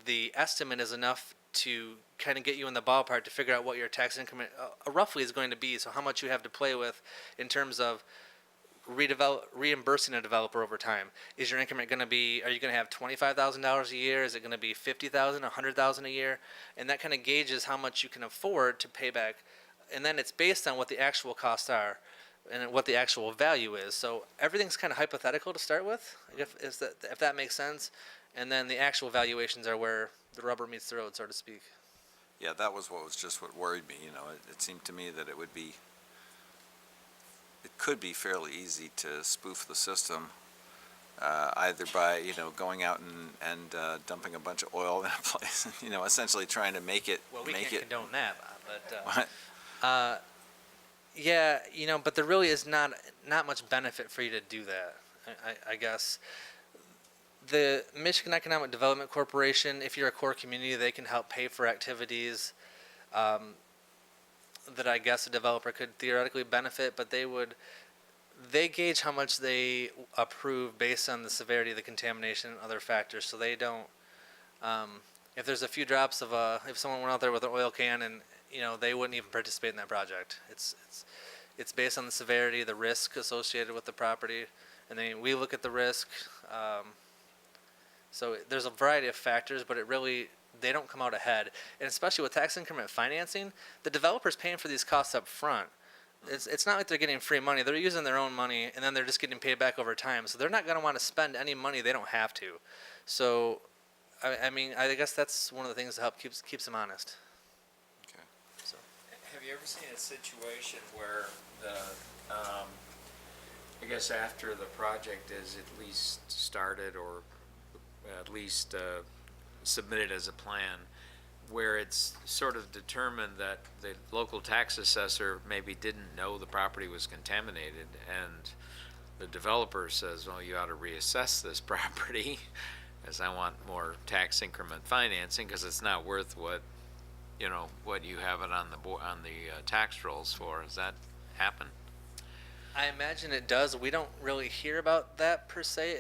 the estimate is enough to kind of get you in the ballpark to figure out what your tax increment roughly is going to be, so how much you have to play with in terms of reimbursing a developer over time. Is your increment going to be, are you going to have $25,000 a year? Is it going to be $50,000, $100,000 a year? And that kind of gauges how much you can afford to pay back. And then it's based on what the actual costs are and what the actual value is. So everything's kind of hypothetical to start with, if that makes sense. And then the actual valuations are where the rubber meets the road, so to speak. Yeah, that was what worried me, you know. It seemed to me that it could be fairly easy to spoof the system, either by, you know, going out and dumping a bunch of oil in a place, you know, essentially trying to make it. Well, we can't condone that, but What? yeah, you know, but there really is not much benefit for you to do that. I guess the Michigan Economic Development Corporation, if you're a core community, they can help pay for activities that I guess a developer could theoretically benefit, but they gauge how much they approve based on the severity of the contamination and other factors. So they don't, if there's a few drops of if someone went out there with an oil can and, you know, they wouldn't even participate in that project. It's based on the severity, the risk associated with the property, and then we look at the risk. So there's a variety of factors, but they don't come out ahead. And especially with tax increment financing, the developer's paying for these costs up front. It's not like they're getting free money. They're using their own money, and then they're just getting paid back over time. So they're not going to want to spend any money they don't have to. So, I mean, I guess that's one of the things that keeps them honest. Okay. So. Have you ever seen a situation where I guess after the project is at least started or at least submitted as a plan, where it's sort of determined that the local tax assessor maybe didn't know the property was contaminated, and the developer says, well, you ought to reassess this property as I want more tax increment financing because it's not worth what you have it on the tax rolls for. Does that happen? I imagine it does. We don't really hear about that per se.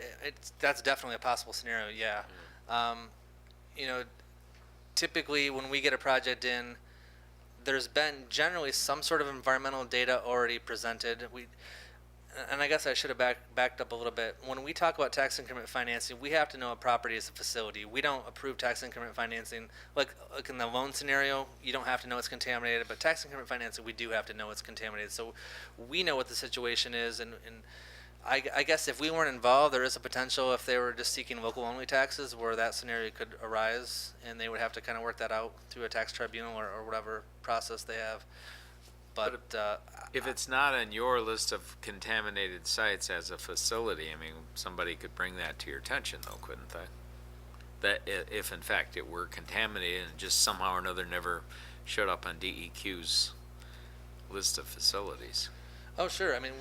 That's definitely a possible scenario, yeah. You know, typically when we get a project in, there's been generally some sort of environmental data already presented. And I guess I should have backed up a little bit. When we talk about tax increment financing, we have to know a property is a facility. We don't approve tax increment financing. Like in the loan scenario, you don't have to know it's contaminated, but tax increment financing, we do have to know it's contaminated. So we know what the situation is, and I guess if we weren't involved, there is a potential if they were just seeking local only taxes where that scenario could arise, and they would have to kind of work that out through a tax tribunal or whatever process they have. But if it's not on your list of contaminated sites as a facility, I mean, somebody could bring that to your attention, though, couldn't they? That if in fact it were contaminated and just somehow or another never showed up on DEQ's list of facilities. Oh, sure. I mean,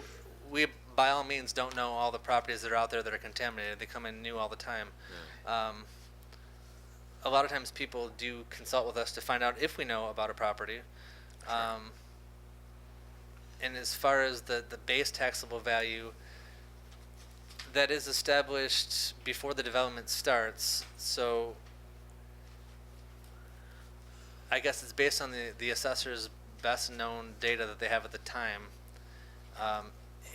we by all means don't know all the properties that are out there that are contaminated. They come in new all the time. Yeah. A lot of times people do consult with us to find out if we know about a property. Sure. And as far as the base taxable value, that is established before the development starts. So I guess it's based on the assessor's best known data that they have at the time.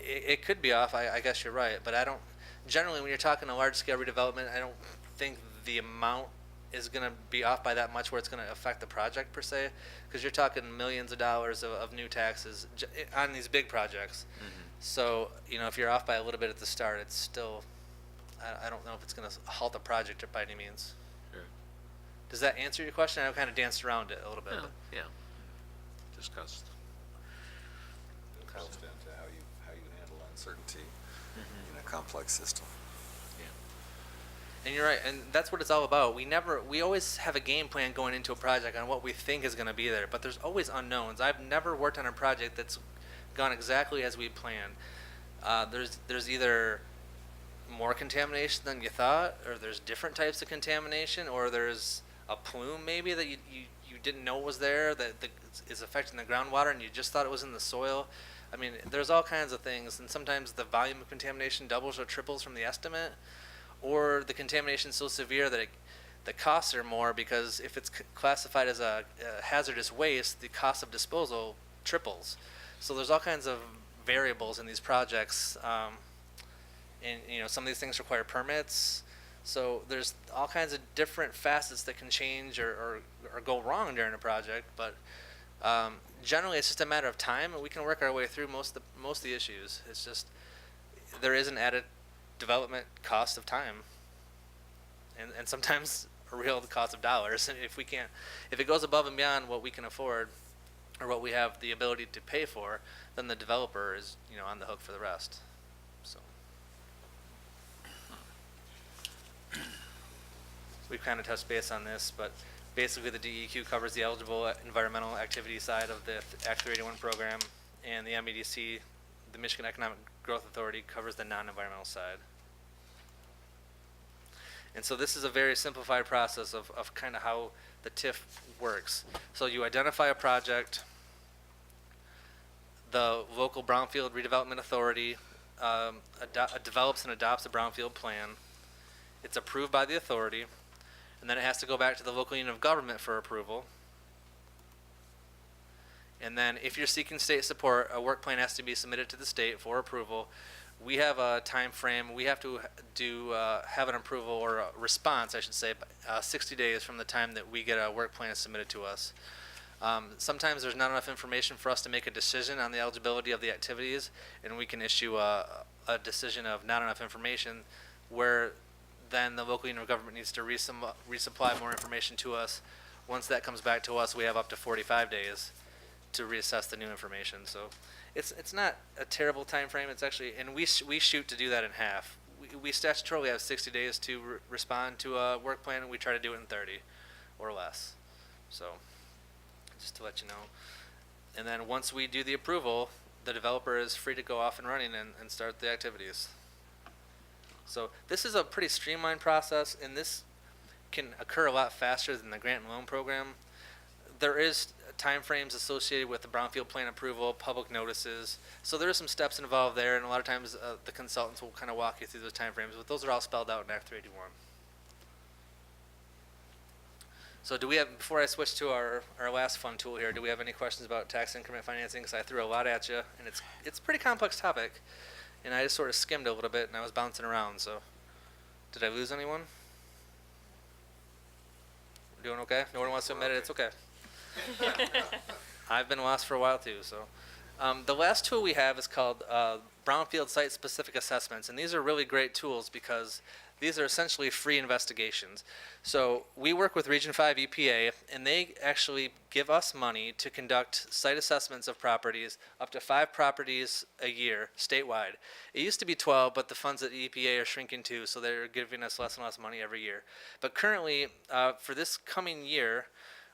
It could be off, I guess you're right, but I don't, generally when you're talking a large scale redevelopment, I don't think the amount is going to be off by that much where it's going to affect the project per se, because you're talking millions of dollars of new taxes on these big projects. Mm-hmm. So, you know, if you're off by a little bit at the start, it's still, I don't know if it's going to halt the project by any means. Sure. Does that answer your question? I kind of danced around it a little bit. Yeah, but- yeah. Discussed. It comes down to how you handle uncertainty in a complex system. And you're right, and that's what it's all about. We always have a game plan going into a project on what we think is going to be there, but there's always unknowns. I've never worked on a project that's gone exactly as we planned. there's either more contamination than you thought, or there's different types of contamination, or there's a plume maybe that you didn't know was there that is affecting the groundwater and you just thought it was in the soil. I mean, there's all kinds of things, and sometimes the volume of contamination doubles or triples from the estimate, or the contamination is so severe that the costs are more, because if it's classified as a hazardous waste, the cost of disposal triples. So there's all kinds of variables in these projects, and some of these things require permits. So there's all kinds of different facets that can change or go wrong during a project, but generally it's just a matter of time, and we can work our way through most of the issues. It's just there is an added development cost of time, and sometimes a real cost of dollars. And if it goes above and beyond what we can afford or what we have the ability to pay for, then the developer is on the hook for the rest. So we've kind of touched base on this, but basically the DEQ covers the eligible environmental activity side of the Act 381 program, and the MEDC, the Michigan Economic Growth Authority, covers the non-environmental side. And so this is a very simplified process of kind of how the TIF works. So you identify a project, the local Brownfield Redevelopment Authority develops and adopts a Brownfield plan. It's approved by the authority, and then it has to go back to the local unit of government for approval. And then if you're seeking state support, a work plan has to be submitted to the state for approval. We have a time frame. We have to have an approval, or a response, I should say, 60 days from the time that we get a work plan submitted to us. Sometimes there's not enough information for us to make a decision on the eligibility of the activities, and we can issue a decision of not enough information, where then the local unit of government needs to resupply more information to us. Once that comes back to us, we have up to 45 days to reassess the new information. So it's not a terrible time frame. It's actually, and we shoot to do that in half. We statutorily have 60 days to respond to a work plan, and we try to do it in 30 or less. So just to let you know. And then once we do the approval, the developer is free to go off and running and start the activities. So this is a pretty streamlined process, and this can occur a lot faster than the grant and loan program. There is time frames associated with the Brownfield plan approval, public notices. So there are some steps involved there, and a lot of times the consultants will kind of walk you through those time frames, but those are all spelled out in Act 381. So do we have, before I switch to our last fun tool here, do we have any questions about tax increment financing? Because I threw a lot at you, and it's a pretty complex topic, and I just sort of skimmed a little bit, and I was bouncing around. So did I lose anyone? Doing okay? No one wants to admit it? It's okay. I've been lost for a while too. So the last tool we have is called Brownfield Site-Specific Assessments, and these are really great tools because these are essentially free investigations. So we work with Region 5 EPA, and they actually give us money to conduct site assessments of properties, up to 5 properties a year, statewide. It used to be 12, but the funds at the EPA are shrinking too, so they're giving us less and less money every year. But currently, for this coming year,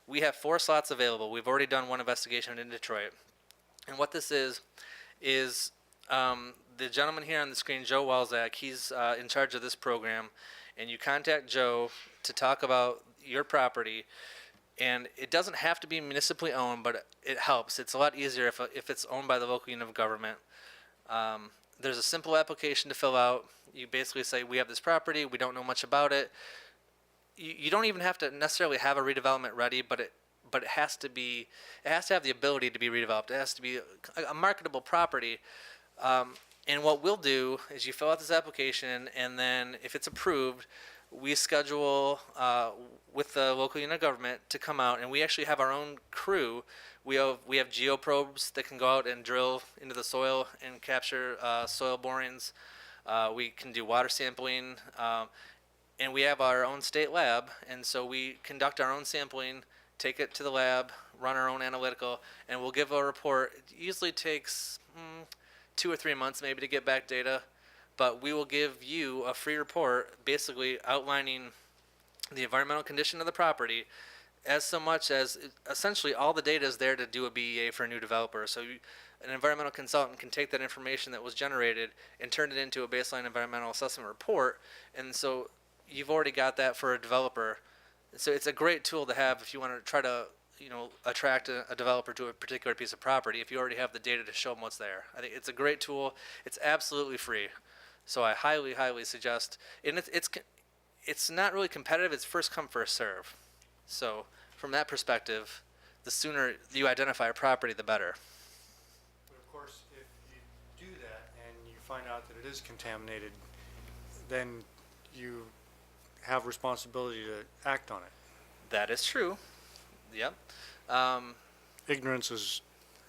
we have 4 slots available. We've already done one investigation in Detroit. And what this is the gentleman here on the screen, Joe Walzak, he's in charge of this program, and you contact Joe to talk about your property, and it doesn't have to be municipally owned, but it helps. It's a lot easier if it's owned by the local unit of government. There's a simple application to fill out. You basically say, we have this property, we don't know much about it. You don't even have to necessarily have a redevelopment ready, but it has to have the ability to be redeveloped. It has to be a marketable property. And what we'll do is you fill out this application, and then if it's approved, we schedule with the local unit of government to come out, and we actually have our own crew. We have geoprobes that can go out and drill into the soil and capture soil borings. We can do water sampling, and we have our own state lab, and so we conduct our own sampling, take it to the lab, run our own analytical, and we'll give a report. It usually takes 2 or 3 months maybe to get back data, but we will give you a free report basically outlining the environmental condition of the property, as so much as essentially all the data is there to do a BEA for a new developer. So an environmental consultant can take that information that was generated and turn it into a baseline environmental assessment report. And so you've already got that for a developer. So it's a great tool to have if you want to try to, attract a developer to a particular piece of property. If you already have the data to show them what's there, I think it's a great tool. It's absolutely free. So I highly, highly suggest, and it's not really competitive. It's first come, first serve. So from that perspective, the sooner you identify a property, the better. But of course, if you do that and you find out that it is contaminated, then you have responsibility to act on it. That is true. Yep. Ignorance is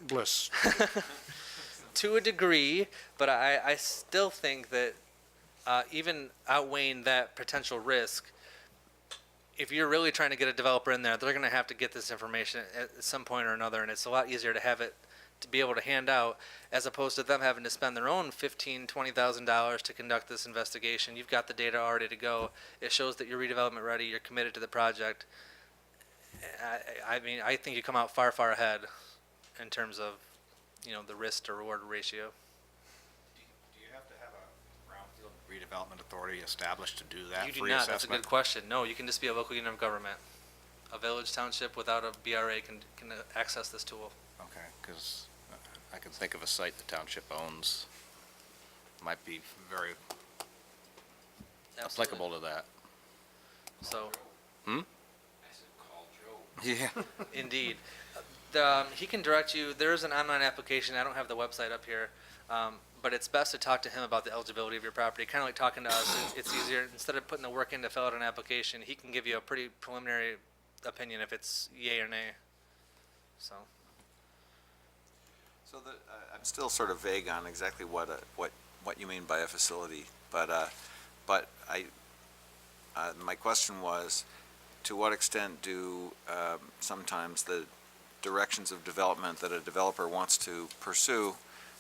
bliss. To a degree, but I still think that even outweighing that potential risk, if you're really trying to get a developer in there, they're going to have to get this information at some point or another, and it's a lot easier to have it to be able to hand out as opposed to them having to spend their own $15,000-$20,000 to conduct this investigation. You've got the data already to go. It shows that you're redevelopment ready. You're committed to the project. I mean, I think you come out far, far ahead in terms of, the risk to reward ratio. Do you have to have a Brownfield Redevelopment Authority established to do that You do free not. That's a assessment? good question. No, you can just be a local unit of government. A village township without a BRA can access this tool. Okay, because I can think of a site the township owns, might be very Absolutely. applicable to that. So, Yeah. indeed. He can direct you. There is an online application. I don't have the website up here, but it's best to talk to him about the eligibility of your property. Kind of like talking to us. It's easier. Instead of putting the work in to fill out an application, he can give you a pretty preliminary opinion if it's yay or nay. So. So I'm still sort of vague on exactly what you mean by a facility, but my question was, to what extent do sometimes the directions of development that a developer wants to pursue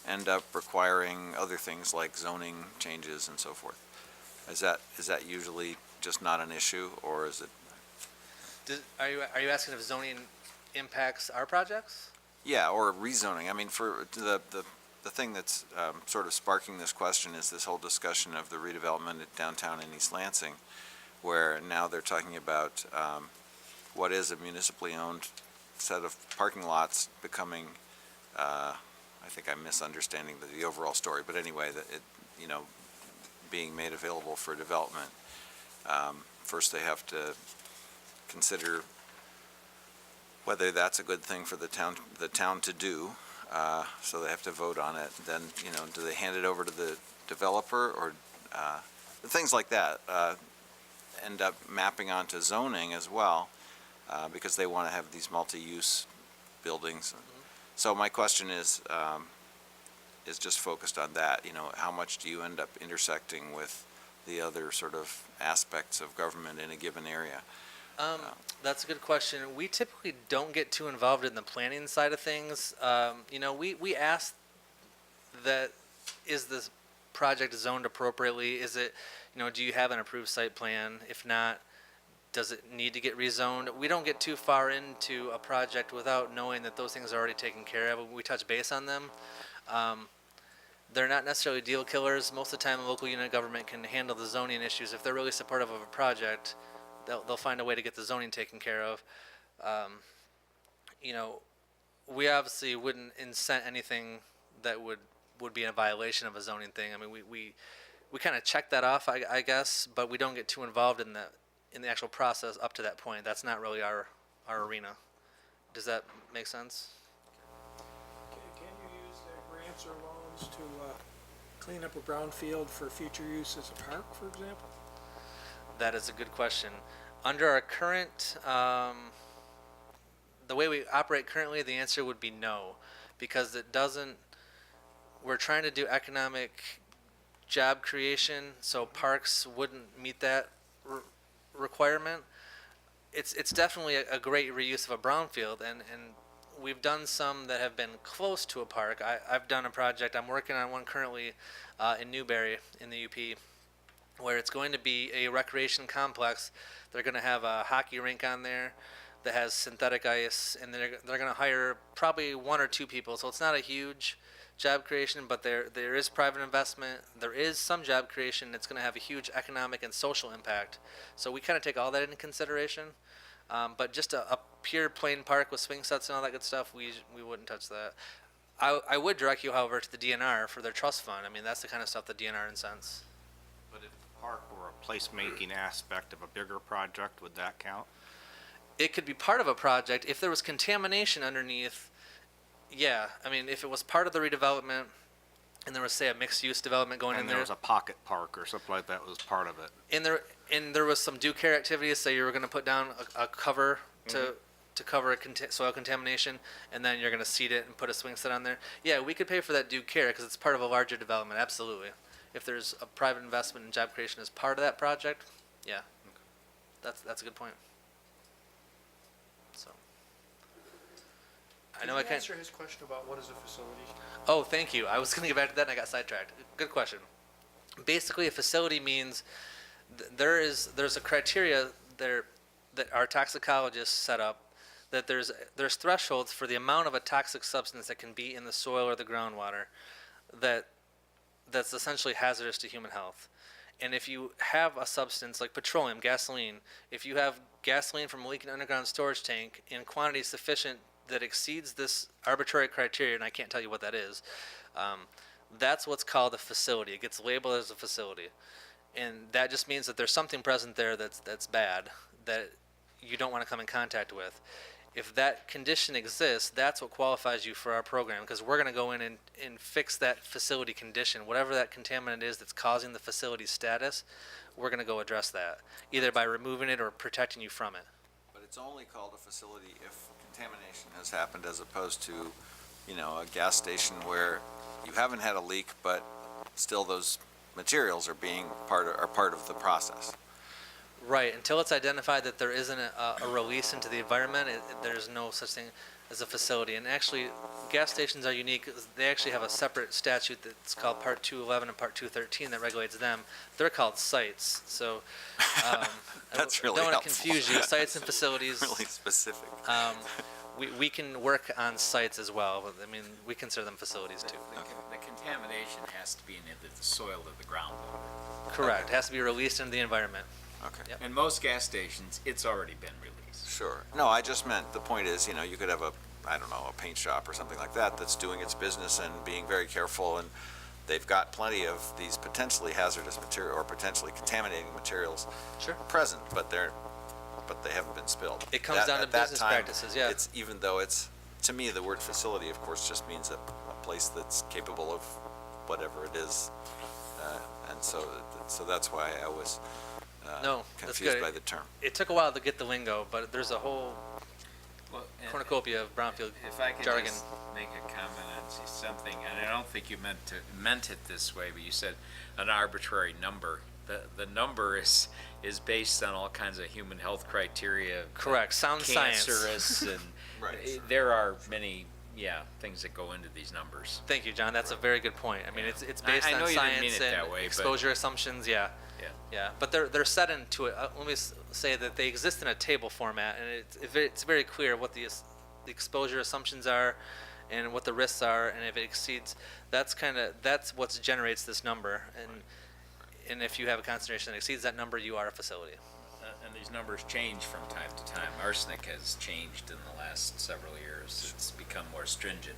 end up requiring other things like zoning changes and so forth? Is that usually just not an issue, or is it? Are you asking if zoning impacts our projects? Yeah, or rezoning. I mean, for the thing that's sort of sparking this question is this whole discussion of the redevelopment at downtown in East Lansing, where now they're talking about what is a municipally owned set of parking lots becoming, I think I'm misunderstanding the overall story, but anyway, being made available for development. First, they have to consider whether that's a good thing for the town to do, so they have to vote on it. Then, do they hand it over to the developer, or things like that end up mapping onto zoning as well, because they want to have these multi-use buildings. So my question is just focused on that. How much do you end up intersecting with the other sort of aspects of government in a given area? That's a good question. We typically don't get too involved in the planning side of things. We ask that, is this project zoned appropriately? Is it, do you have an approved site plan? If not, does it need to get rezoned? We don't get too far into a project without knowing that those things are already taken care of. We touch base on them. They're not necessarily deal killers. Most of the time, a local unit of government can handle the zoning issues. If they're really supportive of a project, they'll find a way to get the zoning taken care of. We obviously wouldn't incent anything that would be in a violation of a zoning thing. I mean, we kind of check that off, I guess, but we don't get too involved in the actual process up to that point. That's not really our arena. Does that make sense? Can you use the grants or loans to clean up a brownfield for future use as a park, for example? That is a good question. Under our current, the way we operate currently, the answer would be no, because we're trying to do economic job creation, so parks wouldn't meet that requirement. It's definitely a great reuse of a brownfield, and we've done some that have been close to a park. I've done a project, I'm working on one currently in Newberry in the UP, where it's going to be a recreation complex. They're going to have a hockey rink on there. that has synthetic ice, and they're going to hire probably 1 or 2 people. So it's not a huge job creation, but there is private investment. There is some job creation. It's going to have a huge economic and social impact. So we kind of take all that into consideration. But just a pure plain park with swing sets and all that good stuff, we wouldn't touch that. I would direct you, however, to the DNR for their trust fund. I mean, that's the kind of stuff the DNR incents. But if the park were a placemaking aspect of a bigger project, would that count? It could be part of a project if there was contamination underneath. Yeah, I mean, if it was part of the redevelopment, and there was, say, a mixed-use development going in And there, there was a pocket park or something like that was part of it. and there was some due care activities. Say you were going to put down a cover to cover soil contamination, and then you're going to seed it and put a swing set on there. Yeah, we could pay for that due care because it's part of a larger development. Absolutely. If there's a private investment in job creation as part of that project, yeah, that's a good point. So, I know I Can you can't. answer his question about what is a facility? Oh, thank you. I was going to get back to that and I got sidetracked. Good question. Basically, a facility means there's a criteria there that our toxicologists set up, that there's thresholds for the amount of a toxic substance that can be in the soil or the groundwater that's essentially hazardous to human health. And if you have a substance like petroleum, gasoline, if you have gasoline from a leaking underground storage tank in quantity sufficient that exceeds this arbitrary criteria, and I can't tell you what that is, that's what's called a facility. It gets labeled as a facility. And that just means that there's something present there that's bad, that you don't want to come in contact with. If that condition exists, that's what qualifies you for our program, because we're going to go in and fix that facility condition. Whatever that contaminant is that's causing the facility status, we're going to go address that, either by removing it or protecting you from it. But it's only called a facility if contamination has happened, as opposed to, a gas station where you haven't had a leak, but still those materials are being part of the process. Right, until it's identified that there isn't a release into the environment, there's no such thing as a facility. And actually, gas stations are unique. They actually have a separate statute that's called Part 211 and Part 213 that regulates them. They're called sites. So That's really don't want to helpful. confuse you. Sites and facilities. Really specific. We can work on sites as well. But, I mean, we consider them facilities too. The contamination has to be in either the soil or the groundwater. Correct. It has to be released into the environment. Okay. Yep. In most gas stations, it's already been released. Sure. No, I just meant, the point is, you could have a paint shop or something like that that's doing its business and being very careful, and they've got plenty of these potentially hazardous material or potentially contaminating materials Sure. present, but they haven't been spilled. It comes down to at that business time, practices, yeah. It's, even though it's, to me, the word facility, of course, just means a place that's capable of whatever it is. And so that's why I was No, that's confused good. by the term. It took a while to get the lingo, but there's a whole Well, cornucopia of Brownfield If I could jargon. just make a comment on something, and I don't think you meant it this way, but you said an arbitrary number. The number is based on all kinds of human health criteria. Correct. Sound science. Cancerous and Right. there are many, things that go into these numbers. Thank you, John. That's a very good point. I mean, it's based I know on you didn't mean science it and that way, but- exposure assumptions. Yeah. Yeah. Yeah, but they're set into it. Let me say that they exist in a table format, and it's very clear what the exposure assumptions are, and what the risks are, and if it exceeds, that's what generates this number. And if you have a concentration that exceeds that number, you are a facility. And these numbers change from time to time. Arsenic has changed in the last several years. It's become more stringent.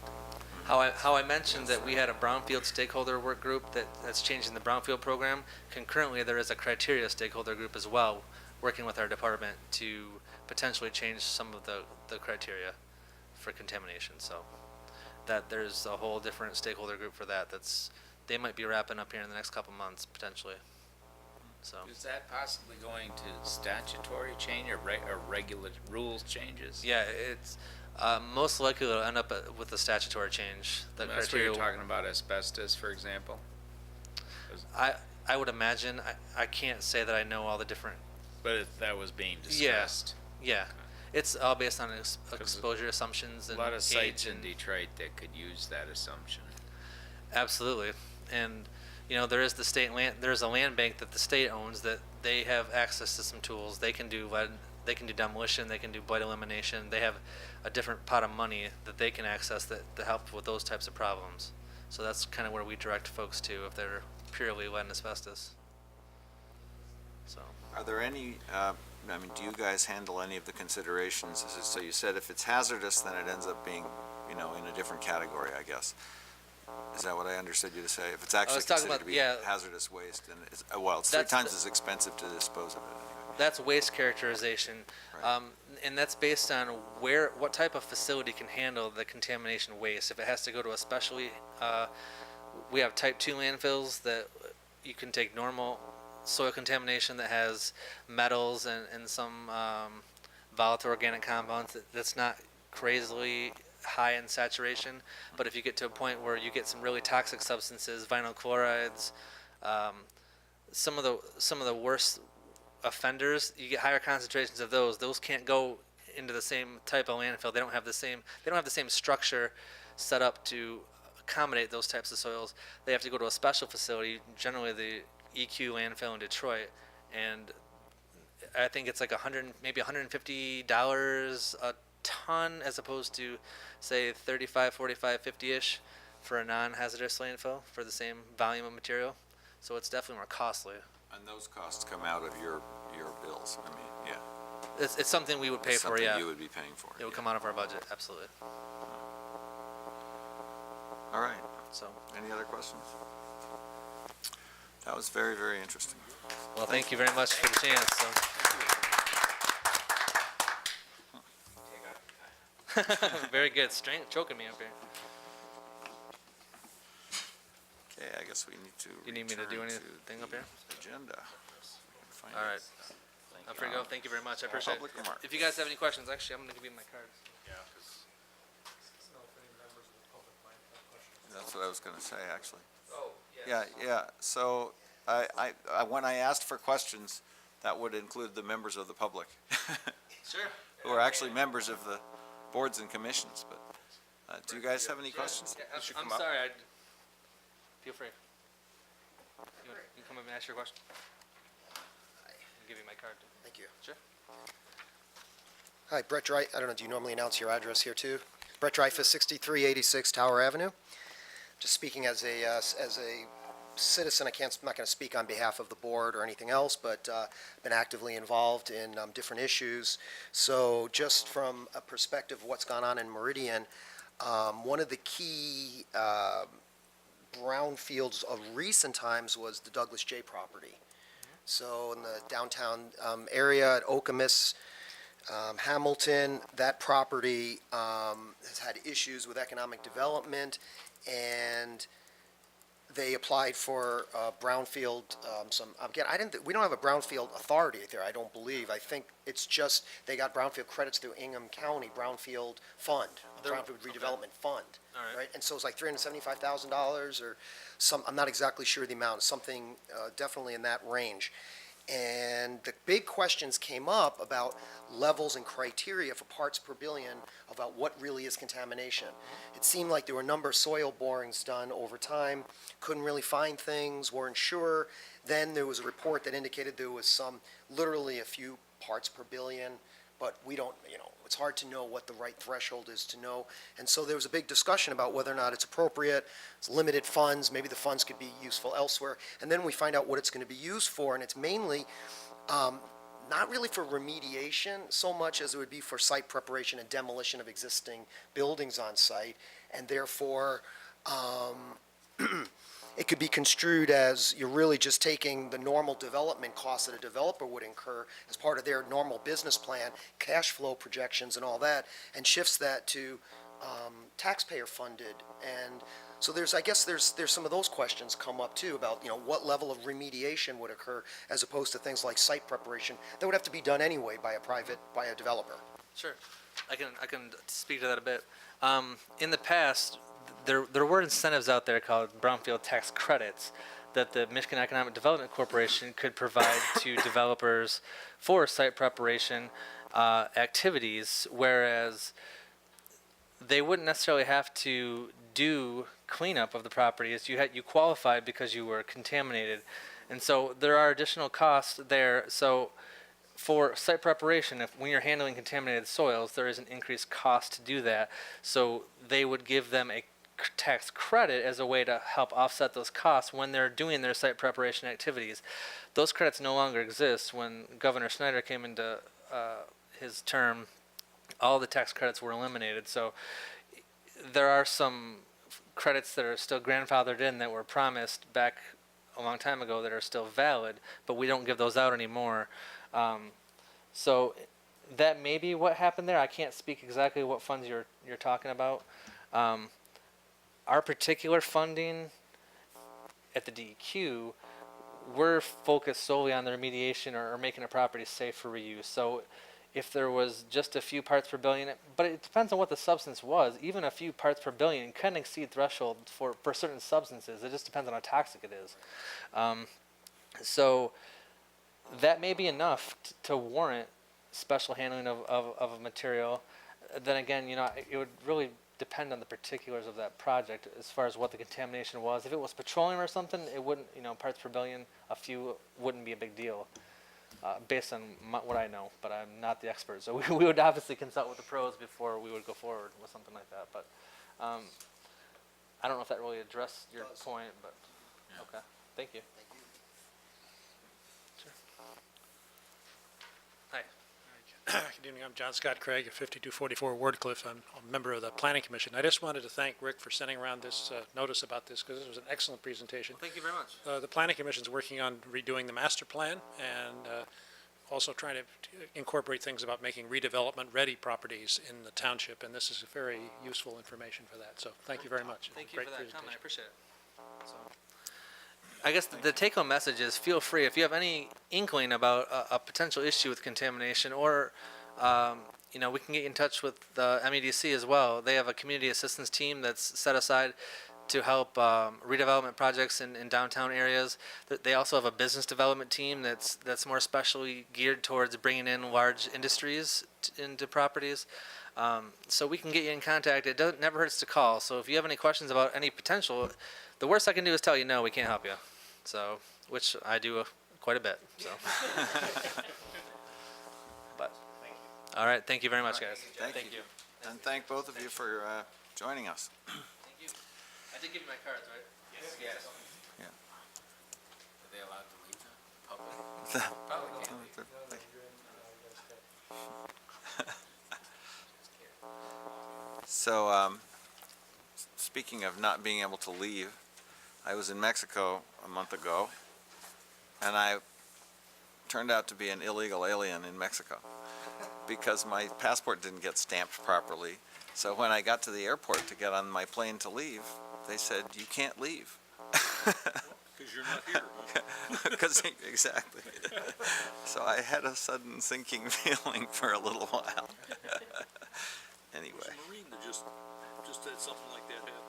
How I mentioned that we had a Brownfield stakeholder work group that's changing the Brownfield program. Concurrently, there is a criteria stakeholder group as well, working with our department to potentially change some of the criteria for contamination. So that there's a whole different stakeholder group for that. They might be wrapping up here in the next couple months potentially. So Is that possibly going to statutory change or regular rules changes? yeah, it's most likely it'll end up with a statutory change. The That's what you're talking about, asbestos, for example? I would imagine. I can't say that I know all the different. But that was being discussed. Yeah, it's all based on exposure assumptions A and lot of sites age in and Detroit that could use that assumption. absolutely. And there is the state land. There's a land bank that the state owns that they have access to some tools. They can do they can do demolition, they can do blight elimination. They have a different pot of money that they can access that to help with those types of problems. So that's kind of where we direct folks to if they're purely lead and asbestos. So. Are there any, do you guys handle any of the considerations? So you said if it's hazardous, then it ends up being, in a different category, I guess. Is that what I understood you to say? If it's actually talking considered about- to be yeah. hazardous waste, then it's, it's three That's times the- as expensive to dispose of it anyway. That's waste characterization, Right. and that's based on what type of facility can handle the contamination waste. If it has to go to a specialty, we have type 2 landfills that you can take normal soil contamination that has metals and some volatile organic compounds that's not crazily high in saturation. But if you get to a point where you get some really toxic substances, vinyl chlorides, some of the worst offenders, you get higher concentrations of those. Those can't go into the same type of landfill. They don't have the same structure set up to accommodate those types of soils. They have to go to a special facility, generally the EQ landfill in Detroit, and I think it's like maybe $150 a ton, as opposed to say 35, 45, 50-ish for a non-hazardous landfill for the same volume of material. So it's definitely more costly. And those costs come out of your bills, yeah. It's something we would pay for, yeah. Something you would be paying for. It would yeah. come out of our budget, absolutely. All right. So, Any other questions? That was very, very interesting. well, thank you very much for the chance. So. Very good. Choking me up here. Okay, I guess we need to. You need me to do return anything up the here? Agenda. Find All it. right. I'm free to go. Thank you very much. I appreciate it. Public remarks. If you guys have any questions, actually, I'm going to give you my cards. That's what I was gonna say, actually. Yeah. So when I asked for questions, that would include the members of the public, Sure. who are actually members of the boards and commissions, but, do you guys have any questions? Yeah, I'm sorry. Feel free. You can come up and ask your question. I'll give you my card. Thank you. Sure. Hi, Brett Drey. I don't know, do you normally announce your address here too? Brett Dreyfus, 6386 Tower Avenue. Just speaking as a citizen, I'm not going to speak on behalf of the board or anything else, but been actively involved in different issues. So just from a perspective of what's gone on in Meridian, one of the key brownfields of recent times was the Douglas J property. So in the downtown area at Okemos, Hamilton, that property has had issues with economic development, and they applied for brownfield, we don't have a brownfield authority there, I don't believe. I think it's just, they got brownfield credits through Ingham County Brownfield Fund, Brownfield Redevelopment Fund. All right. And so it's like $375,000 or I'm not exactly sure the amount, something definitely in that range. And the big questions came up about levels and criteria for parts per billion about what really is contamination. It seemed like there were a number of soil borings done over time, couldn't really find things, weren't sure. Then there was a report that indicated there was literally a few parts per billion, but we don't, it's hard to know what the right threshold is to know. And so there was a big discussion about whether or not it's appropriate, it's limited funds, maybe the funds could be useful elsewhere. And then we find out what it's going to be used for, and it's mainly not really for remediation so much as it would be for site preparation and demolition of existing buildings on site. And therefore, it could be construed as you're really just taking the normal development costs that a developer would incur as part of their normal business plan, cash flow projections and all that, and shifts that to taxpayer funded. And so I guess there's some of those questions come up too about, what level of remediation would occur as opposed to things like site preparation that would have to be done anyway by a developer. Sure. I can speak to that a bit. In the past, there were incentives out there called Brownfield tax credits that the Michigan Economic Development Corporation could provide to developers for site preparation activities, whereas they wouldn't necessarily have to do cleanup of the properties. You qualified because you were contaminated, and so there are additional costs there. So for site preparation, if when you're handling contaminated soils, there is an increased cost to do that. So they would give them a tax credit as a way to help offset those costs when they're doing their site preparation activities. Those credits no longer exist. When Governor Snyder came into his term, all the tax credits were eliminated. So there are some credits that are still grandfathered in that were promised back a long time ago that are still valid, but we don't give those out anymore. So that may be what happened there. I can't speak exactly what funds you're talking about. Our particular funding at the DEQ, we're focused solely on the remediation or making a property safe for reuse. So if there was just a few parts per billion, but it depends on what the substance was. Even a few parts per billion can exceed threshold for certain substances. It just depends on how toxic it is. So that may be enough to warrant special handling of a material. Then again, it would really depend on the particulars of that project as far as what the contamination was. If it was petroleum or something, it wouldn't, parts per billion, a few wouldn't be a big deal, based on what I know, but I'm not the expert. So we would obviously consult with the pros before we would go forward with something like that. But I don't know if that really addressed your point, but okay. Thank you. Hi. Good evening, I'm John Scott Craig of 5244 Wardcliff. I'm a member of the Planning Commission. I just wanted to thank Rick for sending around this notice about this, because this was an excellent presentation. Thank you very much. The Planning Commission's working on redoing the master plan and also trying to incorporate things about making redevelopment-ready properties in the township, and this is very useful information for that. So thank you very much. Thank you Great for that comment. I presentation. appreciate it. So, I guess the take-home message is feel free if you have any inkling about a potential issue with contamination, or we can get you in touch with the MEDC as well. They have a community assistance team that's set aside to help redevelopment projects in downtown areas. They also have a business development team that's more specially geared towards bringing in large industries into properties. So we can get you in contact. It never hurts to call. So if you have any questions about any potential, the worst I can do is tell you no, we can't help you. So, which I do quite a bit. So, but all right, thank you very much, guys. Thank you. And thank both of you for joining us. Thank you. I did give you my cards, right? Yes. Yeah. Are they allowed to leave the public? Probably can't. So, speaking of not being able to leave, I was in Mexico a month ago, and I turned out to be an illegal alien in Mexico because my passport didn't get stamped properly. So when I got to the airport to get on my plane to leave, they said, "You can't leave." Because you're not here. Exactly. So I had a sudden sinking feeling for a little while. Anyway. A Marine that just had something like that happen.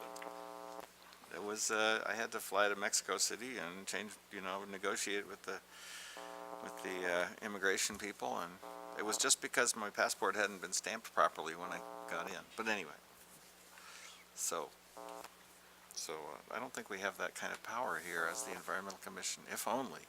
It was, I had to fly to Mexico City and negotiate with the immigration people, and it was just because my passport hadn't been stamped properly when I got in. But anyway, so I don't think we have that kind of power here as the Environmental Commission, if only.